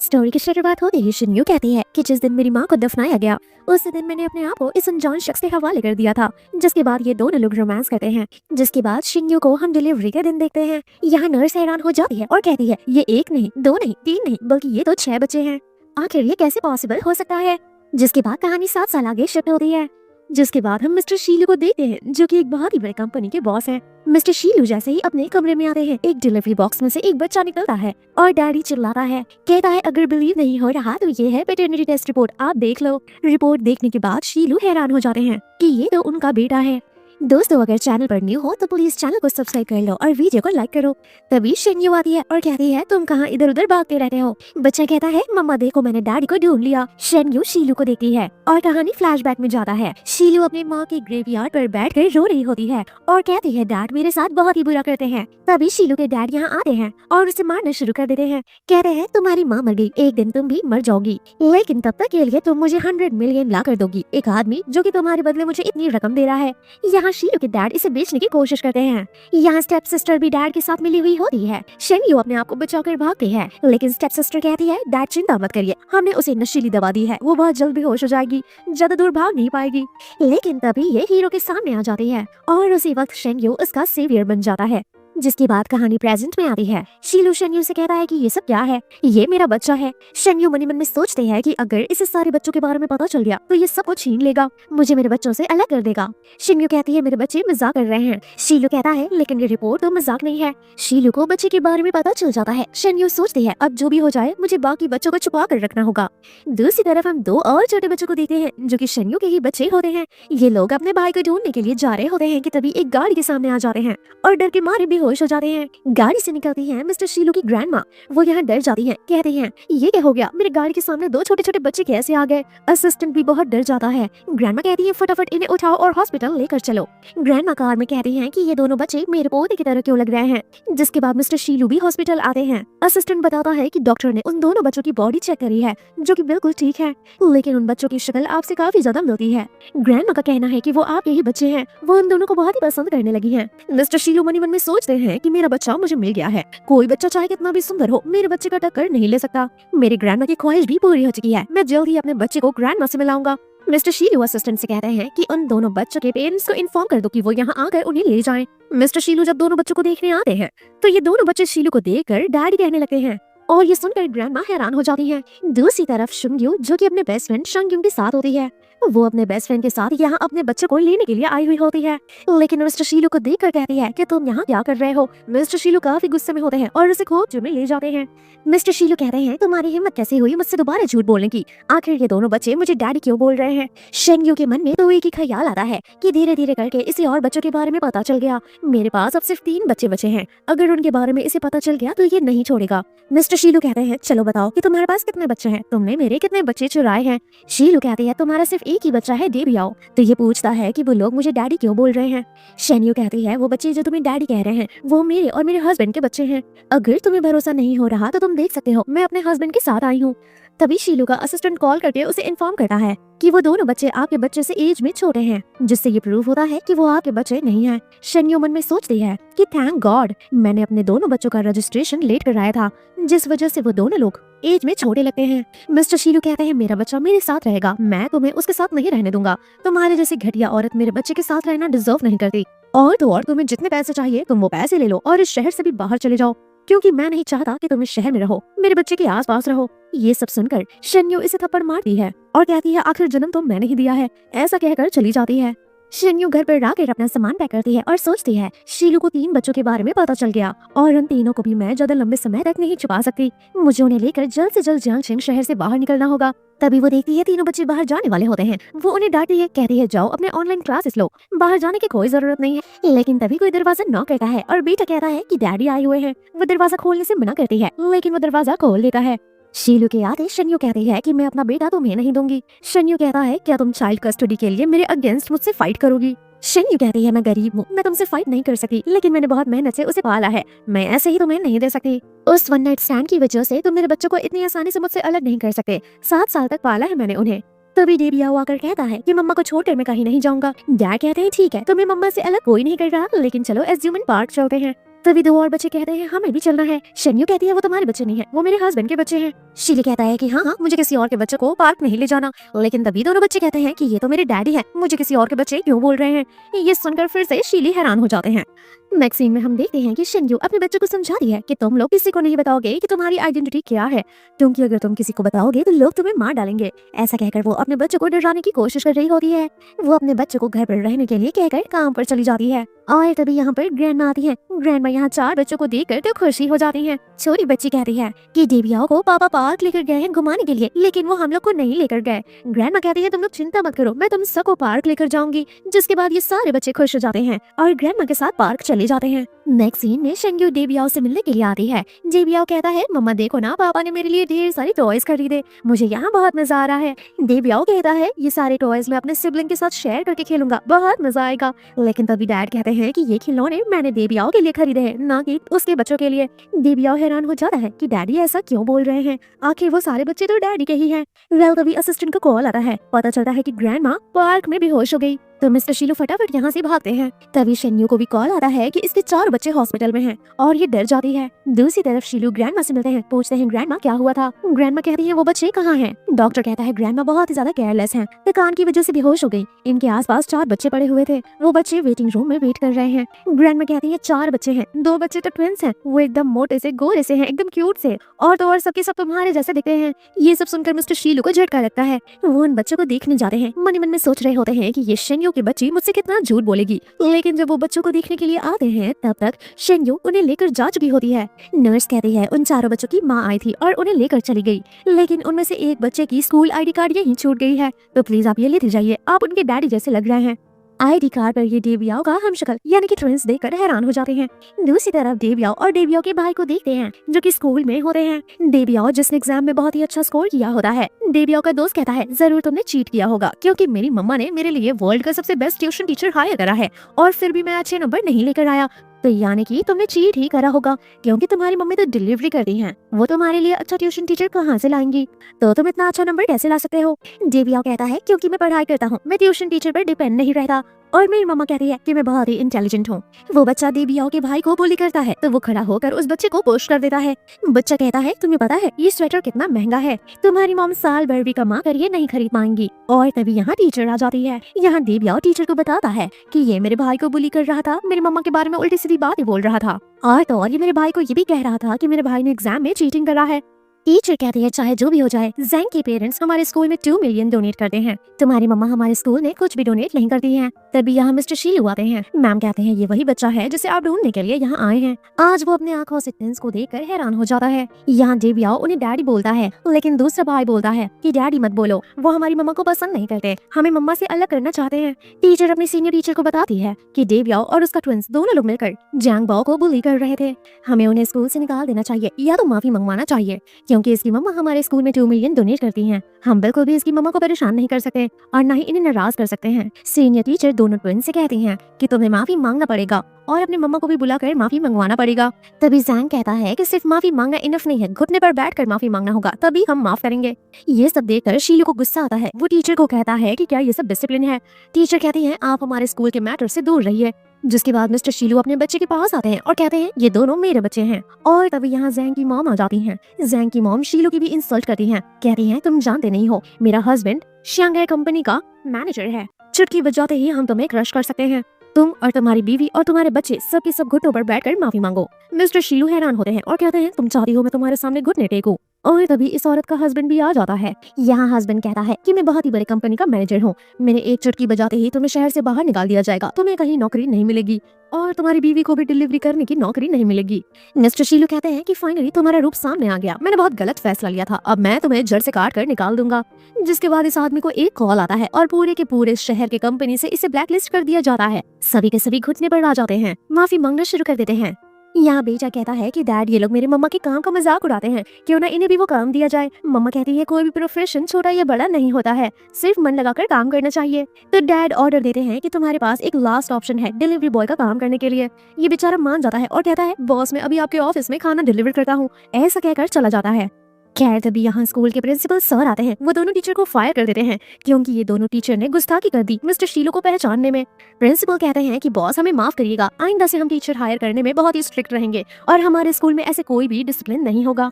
Story की शुरुआत होते ही शिन्यू कहती है कि जिस दिन मेरी माँ को दफनाया गया उसी दिन मैंने अपने आप को इस अनजान शख्स के हवाले कर दिया था। जिसके बाद ये दोनों लोग रोमांस करते हैं। जिसके बाद शिन्यू को हम डिलीवरी के दिन देखते हैं। यहाँ नर्स हैरान हो जाती है और कहती है ये एक नहीं, दो नहीं, तीन नहीं, बल्कि ये तो 6 बच्चे हैं। आखिर ये कैसे पॉसिबल हो सकता है। जिसके बाद कहानी 7 साल आगे शिफ्ट होती है। जिसके बाद हम मिस्टर शीलू को देखते हैं जो कि एक बहुत ही बड़ी कंपनी के बॉस हैं। मिस्टर शीलू जैसे ही अपने कमरे में आते हैं एक डिलीवरी बॉक्स में से एक बच्चा निकलता है और डैडी चिल्लाता है, कहता है अगर बिलीव नहीं हो रहा तो ये है पैटर्निटी टेस्ट रिपोर्ट, आप देख लो। रिपोर्ट देखने के बाद शीलू हैरान हो जाते हैं कि ये तो उनका बेटा है। दोस्तों अगर चैनल पर न्यू हो तो प्लीज चैनल को सब्सक्राइब कर लो और वीडियो को लाइक करो। तभी शिन्यू आती है और कहती है तुम कहाँ इधर उधर भागते रहते हो। बच्चा कहता है मम्मा देखो मैंने डैडी को ढूंढ लिया। शिन्यू शीलू को देखती है और कहानी फ्लैशबैक में जाता है। शीलू अपनी माँ के ग्रेवयार्ड पर बैठकर रो रही होती है और कहती है डैड मेरे साथ बहुत ही बुरा करते हैं। तभी शीलू के डैड यहाँ आते हैं और उसे मारना शुरू कर देते हैं। कहते हैं तुम्हारी माँ मर गई, एक दिन तुम भी मर जाओगी, लेकिन तब तक के लिए तुम मुझे 100 मिलियन ला कर दोगी, एक आदमी जो कि तुम्हारे बदले मुझे इतनी रकम दे रहा है। यहाँ शीलू के डैड इसे बेचने की कोशिश करते हैं। यहाँ स्टेप सिस्टर भी डैड के साथ मिली हुई होती है। शिन्यू अपने आप को बचाकर भागती है, लेकिन स्टेप सिस्टर कहती है डैड चिंता मत करिए, हमने उसे नशीली दवा दी है, वो बहुत जल्द बेहोश हो जाएगी, ज्यादा दूर भाग नहीं पाएगी। लेकिन तभी ये हीरो के सामने आ जाती है और उसी वक्त शिन्यू उसका सेवियर बन जाता है। जिसके बाद कहानी प्रेजेंट में आती है। शीलू शिन्यू से कहता है कि ये सब क्या है, ये मेरा बच्चा है। शिन्यू मन ही मन में सोचते हैं कि अगर इसे सारे बच्चों के बारे में पता चल गया तो ये सब कुछ छीन लेगा, मुझे मेरे बच्चों से अलग कर देगा। शिन्यू कहती है मेरे बच्चे मजाक कर रहे हैं। शीलू कहता है लेकिन ये रिपोर्ट तो मजाक नहीं है। शीलू को बच्चे के बारे में पता चल जाता है। शिन्यू सोचती है अब जो भी हो जाए मुझे बाकी बच्चों को छुपा कर रखना होगा। दूसरी तरफ हम 2 और छोटे बच्चों को देखते हैं जो कि शिन्यू के ही बच्चे होते हैं। ये लोग अपने भाई को ढूंढने के लिए जा रहे होते हैं कि तभी एक गाड़ी के सामने आ जाते हैं और डर के मारे बेहोश हो जाते हैं। गाड़ी से निकलती है मिस्टर शीलू की ग्रैंडमा। वो यहाँ डर जाती हैं, कहते हैं ये क्या हो गया, मेरे गाड़ी के सामने 2 छोटे छोटे बच्चे कैसे आ गए। असिस्टेंट भी बहुत डर जाता है। ग्रैंडमा कहती है फटाफट इन्हें उठाओ और हॉस्पिटल लेकर चलो। ग्रैंडमा कार में कहती हैं कि ये दोनों बच्चे मेरे पोते की तरह क्यों लग रहे हैं। जिसके बाद मिस्टर शीलू भी हॉस्पिटल आते हैं। असिस्टेंट बताता है कि डॉक्टर ने उन दोनों बच्चों की बॉडी चेक करी है जो कि बिल्कुल ठीक है, लेकिन उन बच्चों की शक्ल आपसे काफी ज्यादा मिलती है। ग्रैंडमा का कहना है कि वो आपके ही बच्चे हैं, वो उन दोनों को बहुत ही पसंद करने लगी है। मिस्टर शीलू मन ही मन में सोचते हैं कि मेरा बच्चा मुझे मिल गया है, कोई बच्चा चाहे कितना भी सुंदर हो मेरे बच्चे का टक्कर नहीं ले सकता। मेरी ग्रैंडमा की ख्वाहिश भी पूरी हो चुकी है, मैं जल्द ही अपने बच्चे को ग्रैंडमा से मिलाऊंगा। मिस्टर शीलू असिस्टेंट से कहते हैं कि उन दोनों बच्चों के पेरेंट्स को इन्फॉर्म कर दो कि वो यहाँ आकर उन्हें ले जाएं। मिस्टर शीलू जब दोनों बच्चों को देखने आते हैं तो ये दोनों बच्चे शीलू को देखकर डैडी कहने लगते हैं और ये सुनकर ग्रैंडमा हैरान हो जाती है। दूसरी तरफ शुंग्यू जो कि अपने बेस्ट फ्रेंड शंग्यूम के साथ होती है, वो अपने बेस्ट फ्रेंड के साथ यहाँ अपने बच्चे को लेने के लिए आई हुई होती है, लेकिन मिस्टर शीलू को देखकर कहती है कि तुम यहाँ क्या कर रहे हो। मिस्टर शीलू काफी गुस्से में होते हैं और उसे खोज में ले जाते हैं। मिस्टर शीलू कहते हैं तुम्हारी हिम्मत कैसे हुई मुझसे दोबारा झूठ बोलने की, आखिर ये दोनों बच्चे मुझे डैडी क्यों बोल रहे हैं। शिन्यू के मन में तो एक ही ख्याल आता है कि धीरे धीरे करके इसे और बच्चों के बारे में पता चल गया, मेरे पास अब सिर्फ 3 बच्चे बचे हैं, अगर उनके बारे में इसे पता चल गया तो ये नहीं छोड़ेगा। मिस्टर शीलू कहते हैं चलो बताओ कि तुम्हारे पास कितने बच्चे हैं, तुमने मेरे कितने बच्चे चुराए हैं। शीलू कहती है तुम्हारा सिर्फ एक ही बच्चा है, दे भी आओ। तो ये पूछता है कि वो लोग मुझे डैडी क्यों बोल रहे हैं। शिन्यू कहती है वो बच्चे जो तुम्हें डैडी कह रहे हैं वो मेरे और मेरे हस्बैंड के बच्चे हैं, अगर तुम्हें भरोसा नहीं हो रहा तो तुम देख सकते हो, मैं अपने हस्बैंड के साथ आई हूँ। तभी शीलू का असिस्टेंट कॉल करके उसे इन्फॉर्म करता है कि वो दोनों बच्चे आपके बच्चे से एज में छोटे हैं, जिससे ये प्रूव होता है कि वो आपके बच्चे नहीं हैं। शिन्यू मन में सोचती है कि थैंक गॉड मैंने अपने दोनों बच्चों का रजिस्ट्रेशन लेट कराया था, जिस वजह से वो दोनों लोग एज में छोटे लगते हैं। मिस्टर शीलू कहते हैं मेरा बच्चा मेरे साथ रहेगा, मैं तुम्हें उसके साथ नहीं रहने दूंगा, तुम्हारे जैसी घटिया औरत मेरे बच्चे के साथ रहना डिजर्व नहीं करती, और तो और तुम्हें जितने पैसे चाहिए तुम वो पैसे ले लो और इस शहर से भी बाहर चले जाओ, क्योंकि मैं नहीं चाहता कि तुम इस शहर में रहो, मेरे बच्चे के आसपास रहो। ये सब सुनकर शिन्यू इसे थप्पड़ मारती है और कहती है आखिर जन्म तो मैंने ही दिया है, ऐसा कहकर चली जाती है। शिन्यू घर पर आकर अपना सामान पैक करती है और सोचती है शीलू को 3 बच्चों के बारे में पता चल गया और उन तीनों को भी मैं ज्यादा लंबे समय तक नहीं छुपा सकती, मुझे उन्हें लेकर जल्द से जल्द जियांगशिंग शहर से बाहर निकलना होगा। तभी वो देखती है तीनों बच्चे बाहर जाने वाले होते हैं, वो उन्हें डांटती है, कहती है जाओ अपने ऑनलाइन क्लासेस लो, बाहर जाने की कोई जरूरत नहीं है। लेकिन तभी कोई दरवाजा नॉक करता है और बेटा कहता है कि डैडी आए हुए हैं। वो दरवाजा खोलने से मना करती है, लेकिन वो दरवाजा खोल देता है। शीलू के आते शिन्यू कहती है कि मैं अपना बेटा तुम्हें नहीं दूंगी। शिन्यू कहता है क्या तुम चाइल्ड कस्टडी के लिए मेरे अगेंस्ट मुझसे फाइट करोगी। शिन्यू कहती है मैं गरीब हूँ, मैं तुमसे फाइट नहीं कर सकती, लेकिन मैंने बहुत मेहनत से उसे पाला है, मैं ऐसे ही तुम्हें नहीं दे सकती। उस वन नाइट स्टैंड की वजह से तुम मेरे बच्चों को इतनी आसानी से मुझसे अलग नहीं कर सकते, 7 साल तक पाला है मैंने उन्हें। तभी डेबियाओ आकर कहता है कि मम्मा को छोड़कर मैं कहीं नहीं जाऊंगा। डैड कहते हैं ठीक है तुम्हें मम्मा से अलग कोई नहीं कर रहा, लेकिन चलो एज्यूमेंट पार्क चलते हैं। तभी 2 और बच्चे कहते हैं हमें भी चलना है। शिन्यू कहती है वो तुम्हारे बच्चे नहीं है, वो मेरे हस्बैंड के बच्चे हैं। शीली कहता है कि हाँ हाँ मुझे किसी और के बच्चे को पार्क नहीं ले जाना, लेकिन तभी दोनों बच्चे कहते हैं कि ये तो मेरे डैडी हैं, मुझे किसी और के बच्चे क्यों बोल रहे हैं। ये सुनकर फिर से शीली हैरान हो जाते हैं। नेक्स्ट सीन में हम देखते हैं कि शिनयू अपने बच्चों को समझाती है कि तुम लोग किसी को नहीं बताओगे कि तुम्हारी आइडेंटिटी क्या है, क्योंकि अगर तुम किसी को बताओगे तो लोग तुम्हें मार डालेंगे। ऐसा कहकर वो अपने बच्चों को डराने की कोशिश कर रही होती है। वो अपने बच्चों को घर पर रहने के लिए कहकर काम पर चली जाती है। और तभी यहाँ पर ग्रैंडमा आती है। ग्रैंडमा यहाँ 4 बच्चों को देखकर तो खुशी हो जाती है। छोटी बच्ची कहती है कि डेबियाओ को पापा पार्क लेकर गए हैं घुमाने के लिए, लेकिन वो हम लोग को नहीं लेकर गए। ग्रैंडमा कहती है तुम लोग चिंता मत करो, मैं तुम सबको पार्क लेकर जाऊंगी। जिसके बाद ये सारे बच्चे खुश हो जाते हैं और ग्रैंडमा के साथ पार्क चले जाते हैं। नेक्स्ट सीन में शिनयू डेबियाओ से मिलने के लिए आती है। डेबियाओ कहता है मम्मा देखो ना, पापा ने मेरे लिए ढेर सारे टॉयज खरीदे, मुझे यहाँ बहुत मजा आ रहा है। डेबियाओ कहता है ये सारे टॉयज मैं अपने सिबलिंग के साथ शेयर करके खेलूंगा, बहुत मजा आएगा। लेकिन तभी डैड कहते हैं कि ये खिलौने मैंने डेबियाओ के लिए खरीदे हैं, ना कि उसके बच्चों के लिए। डेबियाओ हैरान हो जाता है कि डैडी ऐसा क्यों बोल रहे हैं, आखिर वो सारे बच्चे तो डैडी के ही हैं। वेल तभी असिस्टेंट को कॉल आता है, पता चलता है कि ग्रैंडमा पार्क में बेहोश हो गई। तो मिस्टर शीलू फटाफट यहाँ से भागते हैं। तभी शिनयू को भी कॉल आता है कि इसके 4 बच्चे हॉस्पिटल में हैं और ये डर जाती है। दूसरी तरफ शीलू ग्रैंडमा से मिलते हैं, पूछते हैं ग्रैंडमा क्या हुआ था। ग्रैंडमा कहती है वो बच्चे कहाँ हैं। डॉक्टर कहता है ग्रैंडमा बहुत ही ज्यादा केयरलेस हैं, थकान की वजह से बेहोश हो गई। इनके आसपास 4 बच्चे पड़े हुए थे, वो बच्चे वेटिंग रूम में वेट कर रहे हैं। ग्रैंडमा कहती है 4 बच्चे हैं, 2 बच्चे तो ट्विंस हैं, वो एकदम मोटे से गोरे से हैं, एकदम क्यूट से, और तो और सबके सब तुम्हारे जैसे दिखते हैं। ये सब सुनकर मिस्टर शीलू को झटका लगता है। वो उन बच्चों को देखने जाते हैं, मन ही मन में सोच रहे होते हैं कि ये शिनयू की बच्ची मुझसे कितना झूठ बोलेगी। लेकिन जब वो बच्चों को देखने के लिए आते हैं तब तक शिनयू उन्हें लेकर जा चुकी होती है। नर्स कहती है उन 4 बच्चों की माँ आई थी और उन्हें लेकर चली गई, लेकिन उनमें से एक बच्चे की स्कूल आईडी कार्ड यहीं छूट गई है, तो प्लीज आप ये लेते जाइए, आप उनके डैडी जैसे लग रहे हैं। आईडी कार्ड पर ये डेबियाओ का हमशक्ल यानी कि ट्विंस देखकर हैरान हो जाते हैं। दूसरी तरफ डेबियाओ और डेबियाओ के भाई को देखते हैं जो कि स्कूल में होते हैं। डेबियाओ जिसने एग्जाम में बहुत ही अच्छा स्कोर किया होता है। डेबियाओ का दोस्त कहता है जरूर तुमने चीट किया होगा, क्योंकि मेरी मम्मा ने मेरे लिए वर्ल्ड का सबसे बेस्ट ट्यूशन टीचर हायर करा है और फिर भी मैं अच्छे नंबर नहीं लेकर आया, तो यानी कि तुमने चीट ही करा होगा, क्योंकि तुम्हारी मम्मी तो डिलीवरी करती हैं, वो तुम्हारे लिए अच्छा ट्यूशन टीचर कहाँ से लाएंगी, तो तुम इतना अच्छा नंबर कैसे ला सकते हो। डेबियाओ कहता है क्योंकि मैं पढ़ाई करता हूँ, मैं ट्यूशन टीचर पर डिपेंड नहीं रहता, और मेरी मम्मा कहती है कि मैं बहुत ही इंटेलिजेंट हूँ। वो बच्चा डेबियाओ के भाई को बुली करता है, तो वो खड़ा होकर उस बच्चे को पुश कर देता है। बच्चा कहता है तुम्हें पता है ये स्वेटर कितना महंगा है, तुम्हारी मॉम साल भर भी कमा कर ये नहीं खरीद पाएंगी। और तभी यहाँ टीचर आ जाती है। यहाँ डेबियाओ टीचर को बताता है कि ये मेरे भाई को बुली कर रहा था, मेरी मम्मा के बारे में उल्टी सीधी बातें बोल रहा था, और तो और ये मेरे भाई को ये भी कह रहा था कि मेरे भाई ने एग्जाम में चीटिंग करा है। टीचर कहती है चाहे जो भी हो जाए, जैंग के पेरेंट्स हमारे स्कूल में 2 मिलियन डोनेट करते हैं, तुम्हारी मम्मा हमारे स्कूल में कुछ भी डोनेट नहीं करती हैं। तभी यहाँ मिस्टर शीलू आते हैं। मैम कहते हैं ये वही बच्चा है जिसे आप ढूंढने के लिए यहाँ आए हैं। आज वो अपने आंखों से ट्विंस को देखकर हैरान हो जाता है। यहाँ डेबियाओ उन्हें डैडी बोलता है, लेकिन दूसरा भाई बोलता है कि डैडी मत बोलो, वो हमारी मम्मा को पसंद नहीं करते, हमें मम्मा से अलग करना चाहते हैं। टीचर अपनी सीनियर टीचर को बताती है कि डेबियाओ और उसका ट्विंस दोनों लोग मिलकर जैंग बाओ को बुली कर रहे थे, हमें उन्हें स्कूल से निकाल देना चाहिए या तो माफी मंगवाना चाहिए, क्योंकि इसकी मम्मा हमारे स्कूल में 2 मिलियन डोनेट करती हैं। हम बिल्कुल भी इसकी मम्मा को परेशान नहीं कर सकते और न ही इन्हें नाराज कर सकते हैं। सीनियर टीचर दोनों ट्विंस से कहती हैं कि तुम्हें माफी मांगना पड़ेगा और अपनी मम्मा को भी बुलाकर माफी मंगवाना पड़ेगा। तभी जैंग कहता है कि सिर्फ माफी मांगना इनफ नहीं है, घुटने पर बैठकर माफी मांगना होगा, तभी हम माफ करेंगे। ये सब देखकर शीलू को गुस्सा आता है। वो टीचर को कहता है कि क्या ये सब डिसिप्लिन है। टीचर कहती है आप हमारे स्कूल के मैटर से दूर रहिए। जिसके बाद मिस्टर शीलू अपने बच्चे के पास आते हैं और कहते हैं ये दोनों मेरे बच्चे हैं। और तभी यहाँ जैंग की मॉम आ जाती हैं। जैंग की मॉम शीलू की भी इंसल्ट करती हैं, कहती हैं तुम जानते नहीं हो मेरा हस्बैंड शांघाई कंपनी का मैनेजर है, चुटकी बजाते ही हम तुम्हें क्रश कर सकते हैं, तुम और तुम्हारी बीवी और तुम्हारे बच्चे सबके सब घुटनों पर बैठकर माफी मांगो। मिस्टर शीलू हैरान होते हैं और कहते हैं तुम चाहती हो मैं तुम्हारे सामने घुटने टेकूं। और तभी इस औरत का हस्बैंड भी आ जाता है। यहाँ हस्बैंड कहता है कि मैं बहुत ही बड़ी कंपनी का मैनेजर हूँ, मैंने एक चुटकी बजाते ही तुम्हें शहर से बाहर निकाल दिया जाएगा, तुम्हें कहीं नौकरी नहीं मिलेगी और तुम्हारी बीवी को भी डिलीवरी करने की नौकरी नहीं मिलेगी। मिस्टर शीलू कहते हैं कि फाइनली तुम्हारा रूप सामने आ गया, मैंने बहुत गलत फैसला लिया था, अब मैं तुम्हें जड़ से काट कर निकाल दूंगा। जिसके बाद इस आदमी को एक कॉल आता है और पूरे के पूरे शहर के कंपनी से इसे ब्लैकलिस्ट कर दिया जाता है। सभी के सभी घुटने पर आ जाते हैं, माफी मांगना शुरू कर देते हैं। यहाँ बेटा कहता है कि डैड ये लोग मेरे मम्मा के काम का मजाक उड़ाते हैं, क्यों ना इन्हें भी वो काम दिया जाए। मम्मा कहती है कोई भी प्रोफेशन छोटा या बड़ा नहीं होता है, सिर्फ मन लगाकर काम करना चाहिए। तो डैड ऑर्डर देते हैं कि तुम्हारे पास एक लास्ट ऑप्शन है डिलीवरी बॉय का काम करने के लिए। ये बेचारा मान जाता है और कहता है बॉस मैं अभी आपके ऑफिस में खाना डिलीवर करता हूँ, ऐसा कहकर चला जाता है। खैर तभी यहाँ स्कूल के प्रिंसिपल सर आते हैं, वो दोनों टीचर को फायर कर देते हैं क्योंकि ये दोनों टीचर ने गुस्ताखी कर दी मिस्टर शीलू को पहचानने में। प्रिंसिपल कहते हैं कि बॉस हमें माफ करिएगा, आइंदा से हम टीचर हायर करने में बहुत ही स्ट्रिक्ट रहेंगे और हमारे स्कूल में ऐसे कोई भी डिसिप्लिन नहीं होगा।